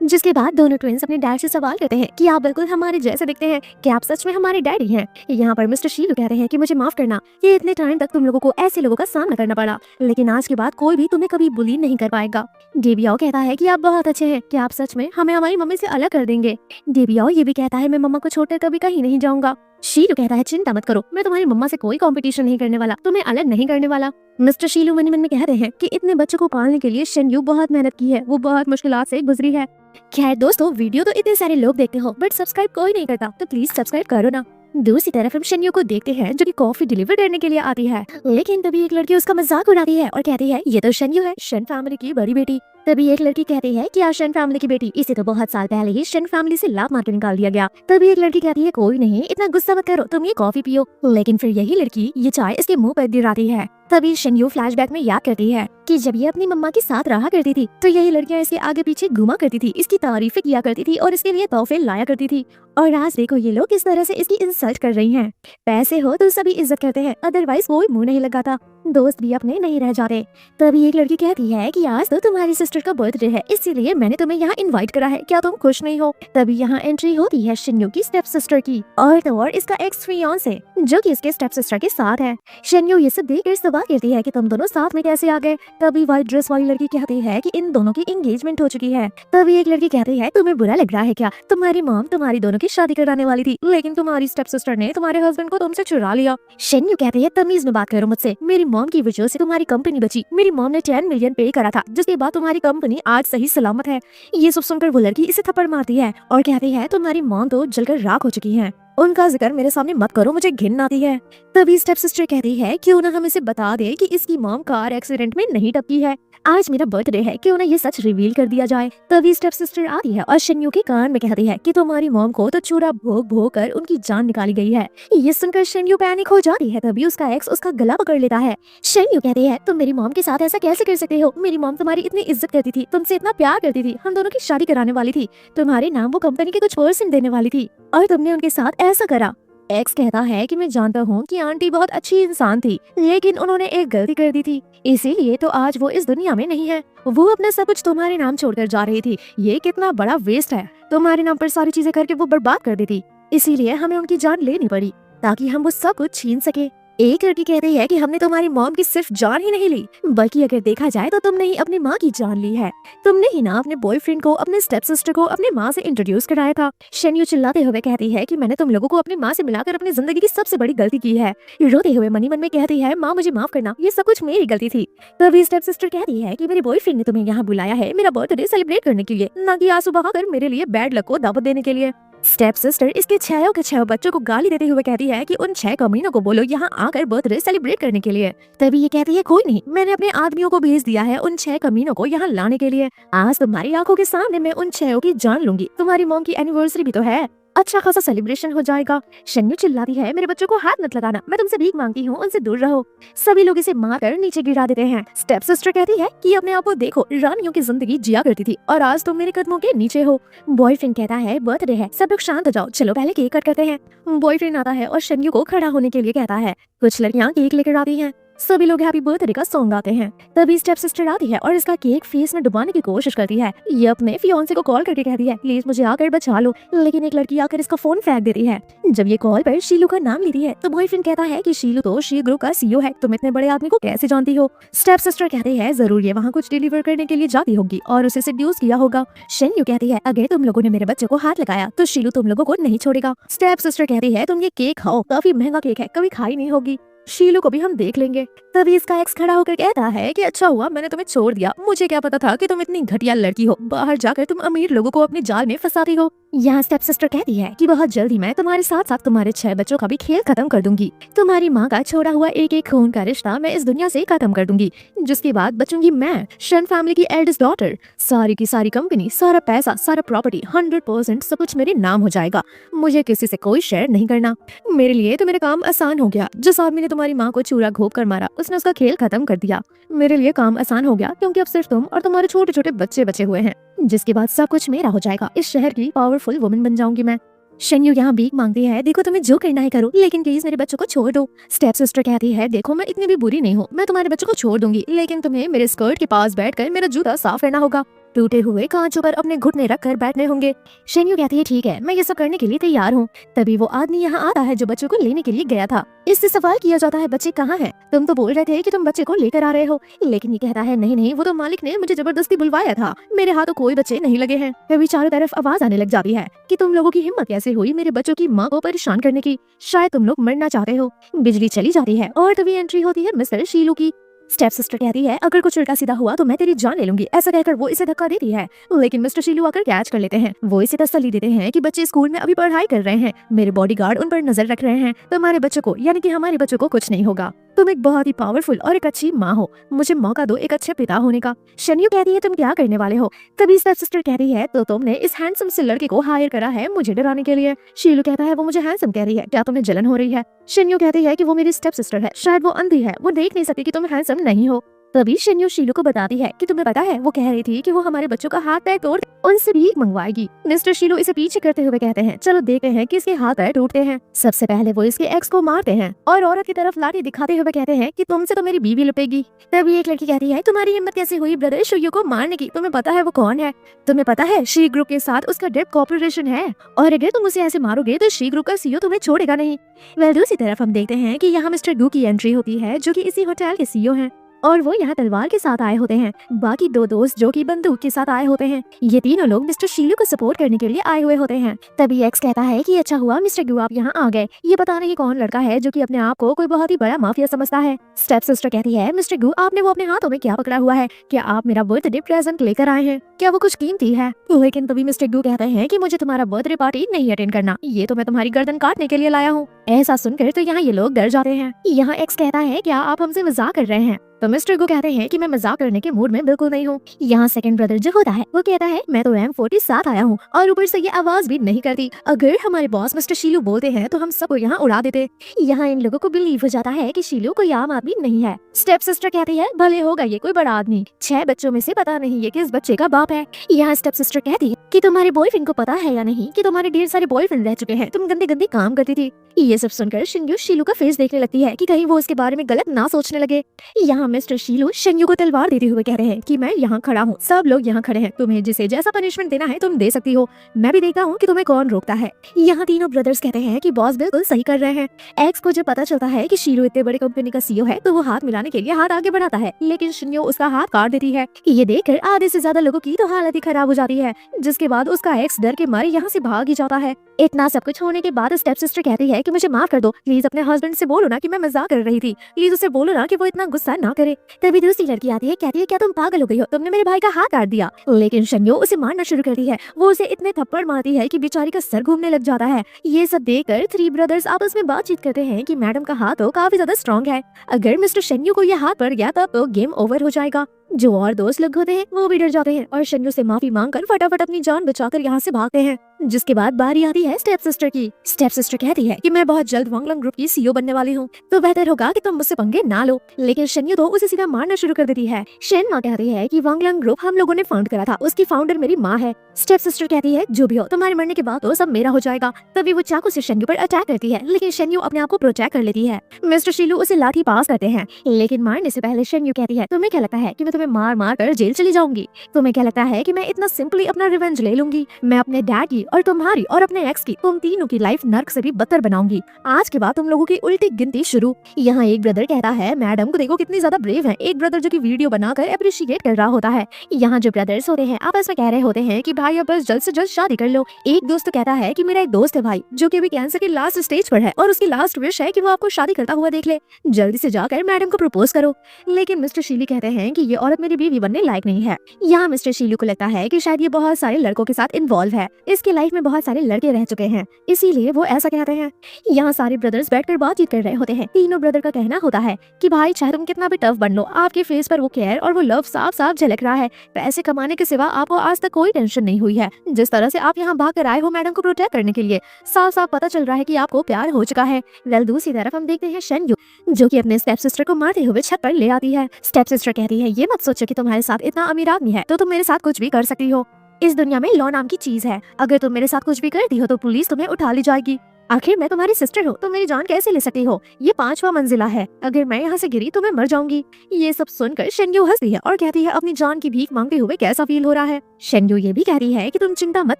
जिसके बाद दोनों ट्विंस अपने डैड से सवाल करते हैं कि आप बिल्कुल हमारे जैसे दिखते हैं, क्या आप सच में हमारे डैडी हैं? यहाँ पर मिस्टर शीलू कहते हैं कि मुझे माफ करना, ये इतने टाइम तक तुम लोगों को ऐसे लोगों का सामना करना पड़ा, लेकिन आज के बाद कोई भी तुम्हें कभी बुली नहीं कर पाएगा। डेबियाओ कहता है कि आप बहुत अच्छे हैं, क्या आप सच में हमें हमारी मम्मी से अलग कर देंगे? डेबियाओ ये भी कहता है मैं मम्मा को छोड़कर कभी कहीं नहीं जाऊंगा। शीलू कहता है चिंता मत करो, मैं तुम्हारी मम्मा से कोई कंपटीशन नहीं करने वाला, तुम्हें अलग नहीं करने वाला। मिस्टर शीलू मन ही मन में कहते हैं कि इतने बच्चों को पालने के लिए शेन्यू बहुत मेहनत की है, वो बहुत मुश्किलात से गुजरी है। खैर दोस्तों, वीडियो तो इतने सारे लोग देखते हो बट सब्सक्राइब कोई नहीं करता, तो प्लीज सब्सक्राइब करो ना। दूसरी तरफ हम शेन्यू को देखते हैं जो कि कॉफी डिलीवर करने के लिए आती है, लेकिन तभी एक लड़की उसका मजाक उड़ाती है और कहती है ये तो शेन्यू है, शन फैमिली की बड़ी बेटी। तभी एक लड़की कहती है कि शन फैमिली की बेटी, इसे तो बहुत साल पहले ही शन फैमिली से लात मार के निकाल दिया गया। तभी एक लड़की कहती है कोई नहीं, इतना गुस्सा मत करो, तुम ये कॉफी पियो। लेकिन फिर यही लड़की ये चाय इसके मुंह पर गिराती है। तभी शेन्यू फ्लैशबैक में याद करती है कि जब ये अपनी मम्मा के साथ रहा करती थी तो यही लड़कियां इसके आगे पीछे घुमा करती थी, इसकी तारीफें किया करती थी और इसके लिए तोहफे लाया करती थी। और आज देखो ये लोग किस तरह से इसकी इंसल्ट कर रही हैं। पैसे हो तो सभी इज्जत करते हैं, अदरवाइज कोई मुंह नहीं लगाता, दोस्त भी अपने नहीं रह जाते। तभी एक लड़की कहती है कि आज तो तुम्हारी सिस्टर का बर्थडे है, इसीलिए मैंने तुम्हें यहाँ इनवाइट करा है, क्या तुम खुश नहीं हो? तभी यहाँ एंट्री होती है शेन्यू की स्टेप सिस्टर की, और तो और इसका एक्स फियांसे जो कि इसके स्टेप सिस्टर के साथ है। शेन्यू ये सब देखकर सवाल करती है कि तुम दोनों साथ में कैसे आ गए? तभी व्हाइट ड्रेस वाली लड़की कहती है कि इन दोनों की एंगेजमेंट हो चुकी है। तभी एक लड़की कहती है तुम्हें बुरा लग रहा है क्या? तुम्हारी मॉम तुम्हारी दोनों की शादी कराने वाली थी, लेकिन तुम्हारी स्टेप सिस्टर ने तुम्हारे हस्बैंड को तुमसे चुरा लिया। शेन्यू कहती है तमीज में बात करो मुझसे, मेरी मॉम की वजह से तुम्हारी कंपनी बची, मेरी मॉम ने 10 मिलियन पे करा था, जिसके बाद तुम्हारी कंपनी आज सही सलामत है। ये सब सुनकर वो लड़की इसे थप्पड़ मारती है और कहती है तुम्हारी मॉम तो जलकर राख हो चुकी है, उनका जिक्र मेरे सामने मत करो, मुझे घिन आती है। तभी स्टेप सिस्टर कहती है क्यों ना हम इसे बता दे कि इसकी मॉम कार एक्सीडेंट में नहीं टपकी है, आज मेरा बर्थडे है, क्यों ना ये सच रिवील कर दिया जाए। तभी स्टेप सिस्टर आती है और शेन्यू के कान में कहती है कि तुम्हारी मॉम को तो चूरा भोग भोग कर उनकी जान निकाली गई है। ये सुनकर शेन्यू पैनिक हो जाती है। तभी उसका एक्स उसका गला पकड़ लेता है। शेन्यू कहती है तुम मेरी मॉम के साथ ऐसा कैसे कर सकते हो? मेरी मॉम तुम्हारी इतनी इज्जत करती थी, तुमसे इतना प्यार करती थी, हम दोनों की शादी कराने वाली थी, तुम्हारे नाम वो कंपनी के कुछ % देने वाली थी, और तुमने उनके साथ ऐसा करा। एक्स कहता है कि मैं जानता हूँ कि आंटी बहुत अच्छी इंसान थी, लेकिन उन्होंने एक गलती कर दी थी, इसीलिए तो आज वो इस दुनिया में नहीं है। वो अपना सब कुछ तुम्हारे नाम छोड़कर जा रही थी, ये कितना बड़ा वेस्ट है, तुम्हारे नाम पर सारी चीजें करके वो बर्बाद कर दी थी, इसीलिए हमें उनकी जान लेनी पड़ी ताकि हम वो सब कुछ छीन सके। एक लड़की कहती है कि हमने तुम्हारी मॉम की सिर्फ जान ही नहीं ली, बल्कि अगर देखा जाए तो तुमने ही अपनी माँ की जान ली है। तुमने ही ना अपने बॉयफ्रेंड को, अपने स्टेप सिस्टर को अपने माँ से इंट्रोड्यूस कराया था। शेन्यू चिल्लाते हुए कहती है कि मैंने तुम लोगों को अपनी माँ से मिलाकर अपनी जिंदगी की सबसे बड़ी गलती की है। रोते हुए मनी मन में कहती है माँ मुझे माफ करना, ये सब कुछ मेरी गलती थी। तभी स्टेप सिस्टर कहती है कि मेरे बॉयफ्रेंड ने तुम्हें यहाँ बुलाया है मेरा बर्थडे सेलिब्रेट करने के लिए, न कि आंसू बहाकर मेरे लिए बैड लक को दावत देने के लिए। स्टेप सिस्टर इसके 6 के 6 बच्चों को गाली देते हुए कहती है कि उन 6 कमीनों को बोलो यहाँ आकर बर्थडे सेलिब्रेट करने के लिए। तभी ये कहती है कोई नहीं, मैंने अपने आदमियों को भेज दिया है उन 6 कमीनों को यहाँ लाने के लिए। आज तुम्हारी आंखों के सामने मैं उन 6 की जान लूंगी, तुम्हारी मॉम की एनिवर्सरी भी तो है, अच्छा खासा सेलिब्रेशन हो जाएगा। शेन्यू चिल्लाती है मेरे बच्चों को हाथ मत लगाना, मैं तुमसे भीख मांगती हूँ, उनसे दूर रहो। सभी लोग इसे मारकर नीचे गिरा देते हैं। स्टेप सिस्टर कहती है कि अपने आप को देखो, रानियों की जिंदगी जिया करती थी और आज तुम मेरे कदमों के नीचे हो। बॉयफ्रेंड कहता है बर्थडे है, सब लोग शांत हो जाओ, चलो पहले केक कट करते हैं। बॉयफ्रेंड आता है और शेन्यू को खड़ा होने के लिए कहता है। कुछ लड़कियां केक लेकर आती हैं, सभी लोग हैप्पी बर्थडे का सॉन्ग गाते हैं। तभी स्टेप सिस्टर आती है और इसका केक फेस में डुबाने की कोशिश करती है। ये अपने फियांसे को कॉल करके कहती है प्लीज मुझे आकर बचा लो, लेकिन एक लड़की आकर इसका फोन फेंक देती है। जब ये कॉल पर शीलू का नाम लेती है तो बॉयफ्रेंड कहता है कि शीलू तो शी ग्रुप का CEO है, तुम इतने बड़े आदमी को कैसे जानती हो? स्टेप सिस्टर कहती है जरूर ये वहाँ कुछ डिलीवर करने के लिए जाती होगी और उसे सेड्यूस किया होगा। शेन्यू कहती है अगर तुम लोगों ने मेरे बच्चे को हाथ लगाया तो शीलू तुम लोगों को नहीं छोड़ेगा। स्टेप सिस्टर कहती है तुम ये केक खाओ, काफी महंगा केक है, कभी खाई नहीं होगी, शीलू को भी हम देख लेंगे। तभी इसका एक्स खड़ा होकर कहता है कि अच्छा हुआ मैंने तुम्हें छोड़ दिया, मुझे क्या पता था कि तुम इतनी घटिया लड़की हो, बाहर जाकर तुम अमीर लोगों को अपने जाल में फंसाती हो। यहाँ स्टेप सिस्टर कहती है कि बहुत जल्दी मैं तुम्हारे साथ साथ तुम्हारे 6 बच्चों का भी खेल खत्म कर दूंगी, तुम्हारी माँ का छोड़ा हुआ एक एक खून का रिश्ता मैं इस दुनिया से खत्म कर दूंगी, जिसके बाद बचूंगी मैं, शन फैमिली की एल्डेस्ट डॉटर। सारी की सारी कंपनी, सारा पैसा, सारा प्रॉपर्टी, 100% सब कुछ मेरे नाम हो जाएगा, मुझे किसी से कोई शेयर नहीं करना। मेरे लिए तो मेरा काम आसान हो गया, जिस आदमी ने तुम्हारी माँ को चूरा घोप कर मारा उसने उसका खेल खत्म कर दिया। मेरे लिए काम आसान हो गया क्योंकि अब सिर्फ तुम और तुम्हारे छोटे छोटे बच्चे बचे हुए हैं, जिसके बाद सब कुछ मेरा हो जाएगा, इस शहर की पावरफुल वुमन बन जाऊंगी मैं। शेन्यू यहाँ भीख मांगती है, देखो तुम्हें जो करना है करो, लेकिन प्लीज मेरे बच्चों को छोड़ दो। स्टेप सिस्टर कहती है देखो मैं इतनी भी बुरी नहीं हूँ, मैं तुम्हारे बच्चों को छोड़ दूंगी, लेकिन तुम्हें मेरे स्कर्ट के पास बैठकर मेरा जूता साफ करना होगा। टूटे हुए कांचों पर अपने घुटने रखकर बैठने होंगे। शेन्यू कहती है ठीक है, मैं ये सब करने के लिए तैयार हूँ। तभी वो आदमी यहाँ आता है जो बच्चों को लेने के लिए गया था। इससे सवाल किया जाता है बच्चे कहाँ हैं? तुम तो बोल रहे थे कि तुम बच्चे को लेकर आ रहे हो। लेकिन ये कहता है नहीं नहीं, वो तो मालिक ने मुझे जबरदस्ती बुलवाया था, मेरे हाथों कोई बच्चे नहीं लगे हैं। फिर चारों तरफ आवाज आने लग जाती है कि तुम लोगों की हिम्मत कैसे हुई मेरे बच्चों की माँ को परेशान करने की, शायद तुम लोग मरना चाहते हो। बिजली चली जाती है और तभी एंट्री होती है मिस्टर शीलू की। स्टेप सिस्टर कहती है अगर कुछ उल्टा सीधा हुआ तो मैं तेरी जान ले लूंगी। ऐसा कहकर वो इसे धक्का देती है, लेकिन मिस्टर शीलू आकर कैच कर लेते हैं। वो इसे तसल्ली देते हैं कि बच्चे स्कूल में अभी पढ़ाई कर रहे हैं, मेरे बॉडीगार्ड उन पर नजर रख रहे हैं, तुम्हारे बच्चों को यानी कि हमारे बच्चों को कुछ नहीं होगा। तुम एक बहुत ही पावरफुल और एक अच्छी माँ हो, मुझे मौका दो एक अच्छे पिता होने का। शेन्यू कहती है तुम क्या करने वाले हो? तभी स्टेप सिस्टर कहती है तो तुमने इस हैंडसम से लड़के को हायर करा है मुझे डराने के लिए। शीलू कहता है वो मुझे हैंडसम कह रही है, क्या तुम्हें जलन हो रही है? शेन्यू कहती है कि वो मेरी स्टेप सिस्टर है, शायद वो अंधी है, वो देख नहीं सकती कि तुम हैंडसम नहीं हो। तभी शेन्यू शीलू को बताती है कि तुम्हें पता है वो कह रही थी कि वो हमारे बच्चों का हाथ पैर तोड़ उनसे भीख मंगवाएगी। मिस्टर शीलू इसे पीछे करते हुए कहते हैं चलो देखते हैं कि इसके हाथ पैर टूटते हैं। सबसे पहले वो इसके एक्स को मारते हैं और औरत की तरफ लाठी दिखाते हुए कहते हैं कि तुमसे तो मेरी बीवी लुटेगी। तभी एक लड़की कहती है तुम्हारी हिम्मत कैसे हुई ब्रदर शुयू को मारने की? तुम्हें पता है वो कौन है? तुम्हें पता है शी ग्रुप के साथ उसका डेप कॉर्पोरेशन है और अगर तुम उसे ऐसे मारोगे तो शी ग्रुप का सीईओ तुम्हें छोड़ेगा नहीं। वेल दूसरी तरफ हम देखते हैं कि यहाँ मिस्टर गू की एंट्री होती है जो कि इसी होटल के सीईओ हैं और वो यहाँ तलवार के साथ आए होते हैं। बाकी दो दोस्त जो कि बंदूक के साथ आए होते हैं। ये तीनों लोग मिस्टर शीलू को सपोर्ट करने के लिए आए हुए होते हैं। तभी एक्स कहता है कि अच्छा हुआ मिस्टर गू आप यहाँ आ गए, ये पता नहीं कौन लड़का है जो कि अपने आप को कोई बहुत ही बड़ा माफिया समझता है। स्टेप सिस्टर कहती है मिस्टर गू आपने वो अपने हाथों में क्या पकड़ा हुआ है? क्या आप मेरा बर्थडे प्रेजेंट लेकर आए हैं? क्या वो कुछ कीमती है? लेकिन तभी मिस्टर गू कहते हैं कि मुझे तुम्हारा बर्थडे पार्टी नहीं अटेंड करना, ये तो मैं तुम्हारी गर्दन काटने के लिए लाया हूँ। ऐसा सुनकर तो यहाँ ये लोग डर जाते हैं। यहाँ एक्स कहता है क्या आप हमसे मजाक कर रहे हैं? तो मिस्टर गो कहते हैं कि मैं मजाक करने के मूड में बिल्कुल नहीं हूँ। यहाँ सेकंड ब्रदर जो होता है वो कहता है मैं तो M40 साथ आया हूँ और ऊपर से ये आवाज भी नहीं करती, अगर हमारे बॉस मिस्टर शीलू बोलते हैं तो हम सबको यहाँ उड़ा देते। यहाँ इन लोगों को बिलीव हो जाता है कि शीलू कोई आम आदमी नहीं है। स्टेप सिस्टर कहती है भले होगा ये कोई बड़ा आदमी, 6 बच्चों में से पता नहीं ये किस बच्चे का बाप है। यहाँ स्टेप सिस्टर कहती है कि तुम्हारे बॉयफ्रेंड को पता है या नहीं कि तुम्हारे ढेर सारे बॉयफ्रेंड रह चुके हैं, तुम गंदे गंदे काम करती थी। ये सब सुनकर शिन्यू शीलू का फेस देखने लगती है कि कहीं वो उसके बारे में गलत ना सोचने लगे। यहाँ मिस्टर शीलू शिन्यू को तलवार देते हुए कह रहे हैं कि मैं यहाँ खड़ा हूँ, सब लोग यहाँ खड़े हैं, तुम्हें जिसे जैसा पनिशमेंट देना है तुम दे सकती हो, मैं भी देखता हूँ कि तुम्हें कौन रोकता है। यहाँ तीनों ब्रदर्स कहते हैं कि बॉस बिल्कुल सही कर रहे हैं। एक्स को जब पता चलता है कि शीलू इतने बड़े कंपनी का सीईओ है तो वो हाथ मिलाने के लिए हाथ आगे बढ़ाता है, लेकिन शिन्यू उसका हाथ काट देती है। ये देखकर आधे से ज्यादा लोगों की तो हालत ही खराब हो जाती है, जिसके बाद उसका एक्स डर के मारे यहाँ से भाग ही जाता है। इतना सब कुछ होने के बाद स्टेप सिस्टर कहती है कि मुझे माफ कर दो, प्लीज अपने हस्बैंड से बोलो ना कि मैं मजाक कर रही थी, प्लीज उसे बोलो ना कि वो इतना गुस्सा ना करे। तभी दूसरी लड़की आती है, कहती है क्या तुम पागल हो गई हो, तुमने मेरे भाई का हाथ काट दिया। लेकिन शन्यो उसे मारना शुरू करती है, वो उसे इतने थप्पड़ मारती है कि बेचारी का सर घूमने लग जाता है। ये सब देखकर 3 ब्रदर्स आपस में बातचीत करते हैं कि मैडम का हाथ तो काफी ज्यादा स्ट्रॉन्ग है, अगर मिस्टर शन्यो को यह हाथ पड़ गया तब तो गेम ओवर हो जाएगा। जो और दोस्त लोग होते हैं वो भी डर जाते हैं और शन्यू से माफी मांगकर फटाफट अपनी जान बचाकर यहाँ से भागते हैं। जिसके बाद बारी आती है स्टेप सिस्टर की। स्टेप सिस्टर कहती है कि मैं बहुत जल्द वांगलंग ग्रुप की सीईओ बनने वाली हूँ, तो बेहतर होगा कि तुम मुझसे पंगे ना लो। लेकिन शन्यू तो उसे सीधा मारना शुरू कर देती है। शेन माँ कहती है कि वांगलंग ग्रुप हम लोगों ने फाउंड करा था, उसकी फाउंडर मेरी माँ है। स्टेप सिस्टर कहती है जो भी हो तुम्हारे मरने के बाद तो सब मेरा हो जाएगा। तभी वो चाकू से शन्यू पर अटैक करती है, लेकिन शन्यू अपने आप को प्रोटेक्ट कर लेती है। मिस्टर शीलू उसे लाठी पास करते हैं, लेकिन मारने से पहले शन्यू कहती है तुम्हें क्या लगता है कि मैं तुम्हें मार मार कर जेल चली जाऊंगी? तुम्हें क्या लगता है कि मैं इतना सिंपली अपना रिवेंज ले लूंगी? मैं अपने डैड की और तुम्हारी और अपने एक्स की, तुम तीनों की लाइफ नर्क से भी बदतर बनाऊंगी। आज के बाद तुम लोगों की उल्टी गिनती शुरू। यहाँ एक ब्रदर कहता है मैडम को देखो कितनी ज्यादा ब्रेव है, एक ब्रदर जो की वीडियो बनाकर अप्रिशिएट कर रहा होता है। यहाँ जो ब्रदर्स होते हैं आपस में कह रहे होते हैं कि भाई अब बस जल्द से जल्द शादी कर लो। एक दोस्त तो कहता है कि मेरा एक दोस्त है भाई जो कि अभी कैंसर के लास्ट स्टेज पर है और उसकी लास्ट विश है कि वो आपको शादी करता हुआ देख ले, जल्दी से जाकर मैडम को प्रपोज करो। लेकिन मिस्टर शीली कहते हैं कि ये औरत मेरी बीवी बनने लायक नहीं है। यहाँ मिस्टर शीलू को लगता है कि शायद ये बहुत सारे लड़कों के साथ इन्वॉल्व है, इसकी लाइफ में बहुत सारे लड़के रह चुके हैं, इसीलिए वो ऐसा कहते हैं। यहाँ सारे ब्रदर्स बैठकर बातचीत कर रहे होते हैं। तीनों ब्रदर का कहना होता है कि भाई चाहे तुम कितना भी टफ बन लो, आपके फेस पर वो केयर और वो लव साफ साफ झलक रहा है। पैसे कमाने के सिवा आपको आज तक कोई टेंशन नहीं हुई है। जिस तरह से आप यहाँ भाग कर आए हो मैडम को प्रोटेक्ट करने के लिए, साफ साफ पता चल रहा है कि आपको प्यार हो चुका है। वेल दूसरी तरफ हम देखते हैं शन्यू जो कि अपने स्टेप सिस्टर को मारते हुए छत पर ले आती है। स्टेप सिस्टर कहती है ये मत सोचो कि तुम्हारे साथ इतना अमीर आदमी है तो तुम मेरे साथ कुछ भी कर सकती हो। इस दुनिया में लॉ नाम की चीज है, अगर तुम मेरे साथ कुछ भी करती हो तो पुलिस तुम्हें उठा ले जाएगी। आखिर मैं तुम्हारी सिस्टर हूँ, तुम मेरी जान कैसे ले सकती हो? ये 5वां मंजिला है, अगर मैं यहाँ से गिरी तो मैं मर जाऊंगी। ये सब सुनकर शेन्यू हंसती है और कहती है अपनी जान की भीख मांगते हुए कैसा फील हो रहा है। शेन्यू ये भी कहती है कि तुम चिंता मत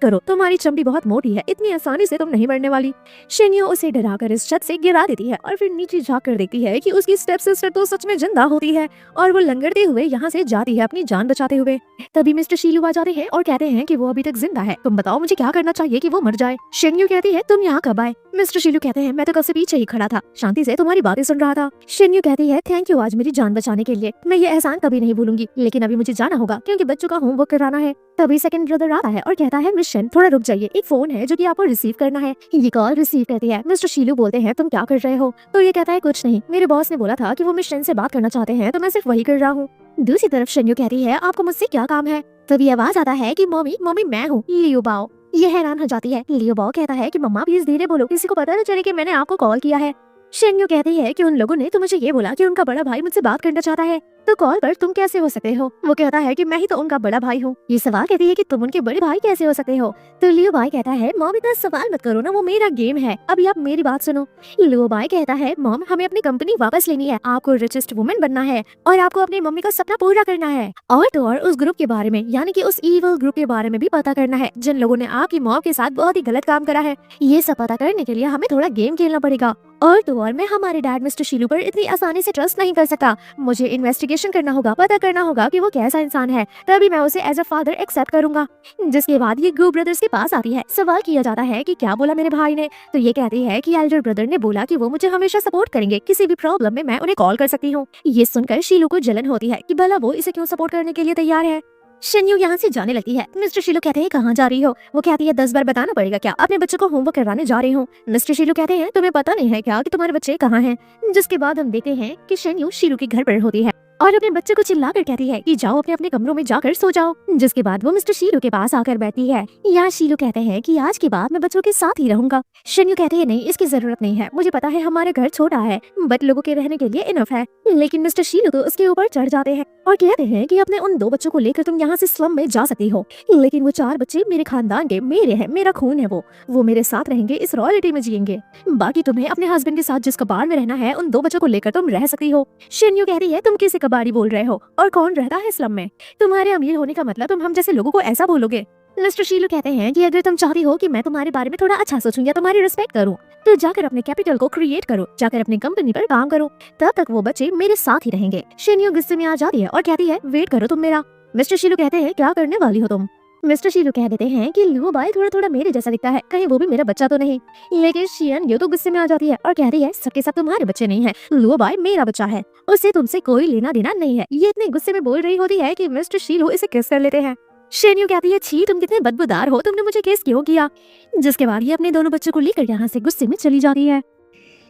करो, तुम्हारी चमड़ी बहुत मोटी है, इतनी आसानी से तुम नहीं मरने वाली। शेन्यू उसे डराकर इस छत से गिरा देती है और फिर नीचे झाँक कर देखती है कि उसकी स्टेप सिस्टर तो सच में जिंदा होती है और वो लंगड़ते हुए यहाँ से जाती है अपनी जान बचाते हुए। तभी मिस्टर शीलू आ जाते हैं और कहते हैं कि वो अभी तक जिंदा है, तुम बताओ मुझे क्या करना चाहिए कि वो मर जाए। शेन्यू कहती है तुम यहाँ कब आए? मिस्टर शीलू कहते हैं मैं तो कब से पीछे ही खड़ा था, शांति से तुम्हारी बातें सुन रहा था। शेन्यू कहती है थैंक यू आज मेरी जान बचाने के लिए, मैं ये एहसान कभी नहीं भूलूंगी, लेकिन अभी मुझे जाना होगा क्योंकि बच्चों का होमवर्क कराना है। तभी सेकंड ब्रदर आता है और कहता है मिशन थोड़ा रुक जाइए, एक फोन है जो कि आपको रिसीव करना है। ये कॉल रिसीव करती है। मिस्टर शीलू बोलते हैं तुम क्या कर रहे हो? तो ये कहता है कुछ नहीं, मेरे बॉस ने बोला था कि वो मिशन से बात करना चाहते हैं तो मैं सिर्फ वही कर रहा हूँ। दूसरी तरफ शेन्यू कहती है आपको मुझसे क्या काम है? तभी आवाज आता है कि मम्मी मम्मी मैं हूँ लियो बाओ। ये हैरान हो जाती है। लियो बाओ कहता है कि मम्मा प्लीज धीरे बोलो, किसी को पता न चले कि मैंने आपको कॉल किया है। शेन्यू कहती है कि उन लोगों ने तो मुझे ये बोला कि उनका बड़ा भाई मुझसे बात करना चाहता है, तो कॉल पर तुम कैसे हो सकते हो? वो कहता है कि मैं ही तो उनका बड़ा भाई हूँ। ये सवाल कहती है कि तुम उनके बड़े भाई कैसे हो सकते हो? तो लियो भाई कहता है मॉम इतना सवाल मत करो ना, वो मेरा गेम है, अभी आप मेरी बात सुनो। लियो भाई कहता है मॉम हमें अपनी कंपनी वापस लेनी है, आपको रिचेस्ट वुमेन बनना है और आपको अपनी मम्मी का सपना पूरा करना है, और तो और उस ग्रुप के बारे में यानी कि उस इविल ग्रुप के बारे में भी पता करना है जिन लोगों ने आपकी मॉम के साथ बहुत ही गलत काम करा है। ये सब पता करने के लिए हमें थोड़ा गेम खेलना पड़ेगा, और तो और मैं हमारे डैड मिस्टर शीलू पर इतनी आसानी से ट्रस्ट नहीं कर सकता, मुझे इन्वेस्टिगेशन करना होगा, पता करना होगा कि वो कैसा इंसान है, तभी मैं उसे एज अ फादर एक्सेप्ट करूंगा। जिसके बाद ये गू ब्रदर्स के पास आती है। सवाल किया जाता है कि क्या बोला मेरे भाई ने? तो ये कहती है कि एल्डर ब्रदर ने बोला कि वो मुझे हमेशा सपोर्ट करेंगे, किसी भी प्रॉब्लम में मैं उन्हें कॉल कर सकती हूँ। ये सुनकर शीलू को जलन होती है कि भला वो इसे क्यों सपोर्ट करने के लिए तैयार है। शेन्यू यहाँ से जाने लगती है। मिस्टर शीलू कहते हैं कहाँ जा रही हो? वो कहती है 10 बार बताना पड़ेगा क्या, अपने बच्चों को होमवर्क करवाने जा रही हूँ। मिस्टर शीलू कहते हैं तुम्हें पता नहीं है क्या कि तुम्हारे बच्चे कहाँ हैं? जिसके बाद हम देखते हैं कि शेन्यू शीलू के घर पर होती है और अपने बच्चे को चिल्लाकर कहती है कि जाओ अपने अपने कमरों में जाकर सो जाओ। जिसके बाद वो मिस्टर शीलू के पास आकर बैठती है। यहाँ शीलू कहते हैं कि आज के बाद मैं बच्चों के साथ ही रहूंगा। शेन्यू कहते हैं नहीं, इसकी जरूरत नहीं है, मुझे पता है हमारा घर छोटा है बट लोगों के रहने के लिए इनफ है। लेकिन मिस्टर शीलू तो उसके ऊपर चढ़ जाते हैं और कहते हैं कि अपने उन 2 बच्चों को लेकर तुम यहाँ से स्लम में जा सकती हो, लेकिन वो 4 बच्चे मेरे खानदान के, मेरे हैं, मेरा खून है, वो मेरे साथ रहेंगे, इस रॉयल्टी में जिएंगे। बाकी तुम्हें अपने हस्बैंड के साथ जिस कबाड़ में रहना है उन 2 बच्चों को लेकर तुम रह सकती हो। शेन्यू कहती है तुम किसे कबाड़ी बोल रहे हो और कौन रहता है स्लम में? तुम्हारे अमीर होने का मतलब तुम हम जैसे लोगों को ऐसा बोलोगे? मिस्टर शीलू कहते हैं कि अगर तुम चाहती हो कि मैं तुम्हारे बारे में थोड़ा अच्छा सोचूं या तुम्हारी रिस्पेक्ट करूं, तो जाकर अपने कैपिटल को क्रिएट करो, जाकर अपनी कंपनी पर काम करो, तब तक वो बच्चे मेरे साथ ही रहेंगे। शेन्यू गुस्से में आ जाती है और कहती है वेट करो तुम मेरा। मिस्टर शीलू कहते हैं क्या करने वाली हो तुम? मिस्टर शीलू कह देते हैं कि लियो बाय थोड़ा थोड़ा मेरे जैसा दिखता है, कहीं वो भी मेरा बच्चा तो नहीं? लेकिन शियन ये तो गुस्से में आ जाती है और कहती है सबके सब तुम्हारे बच्चे नहीं है, लियो बाय मेरा बच्चा है, उससे तुमसे कोई लेना देना नहीं है। ये इतने गुस्से में बोल रही होती है कि मिस्टर शीलू इसे किस कर लेते हैं। शेन्यू कहती है छी तुम कितने बदबूदार हो, तुमने मुझे किस क्यों किया? जिसके बाद ये अपने दोनों बच्चों को लेकर यहाँ से गुस्से में चली जाती है।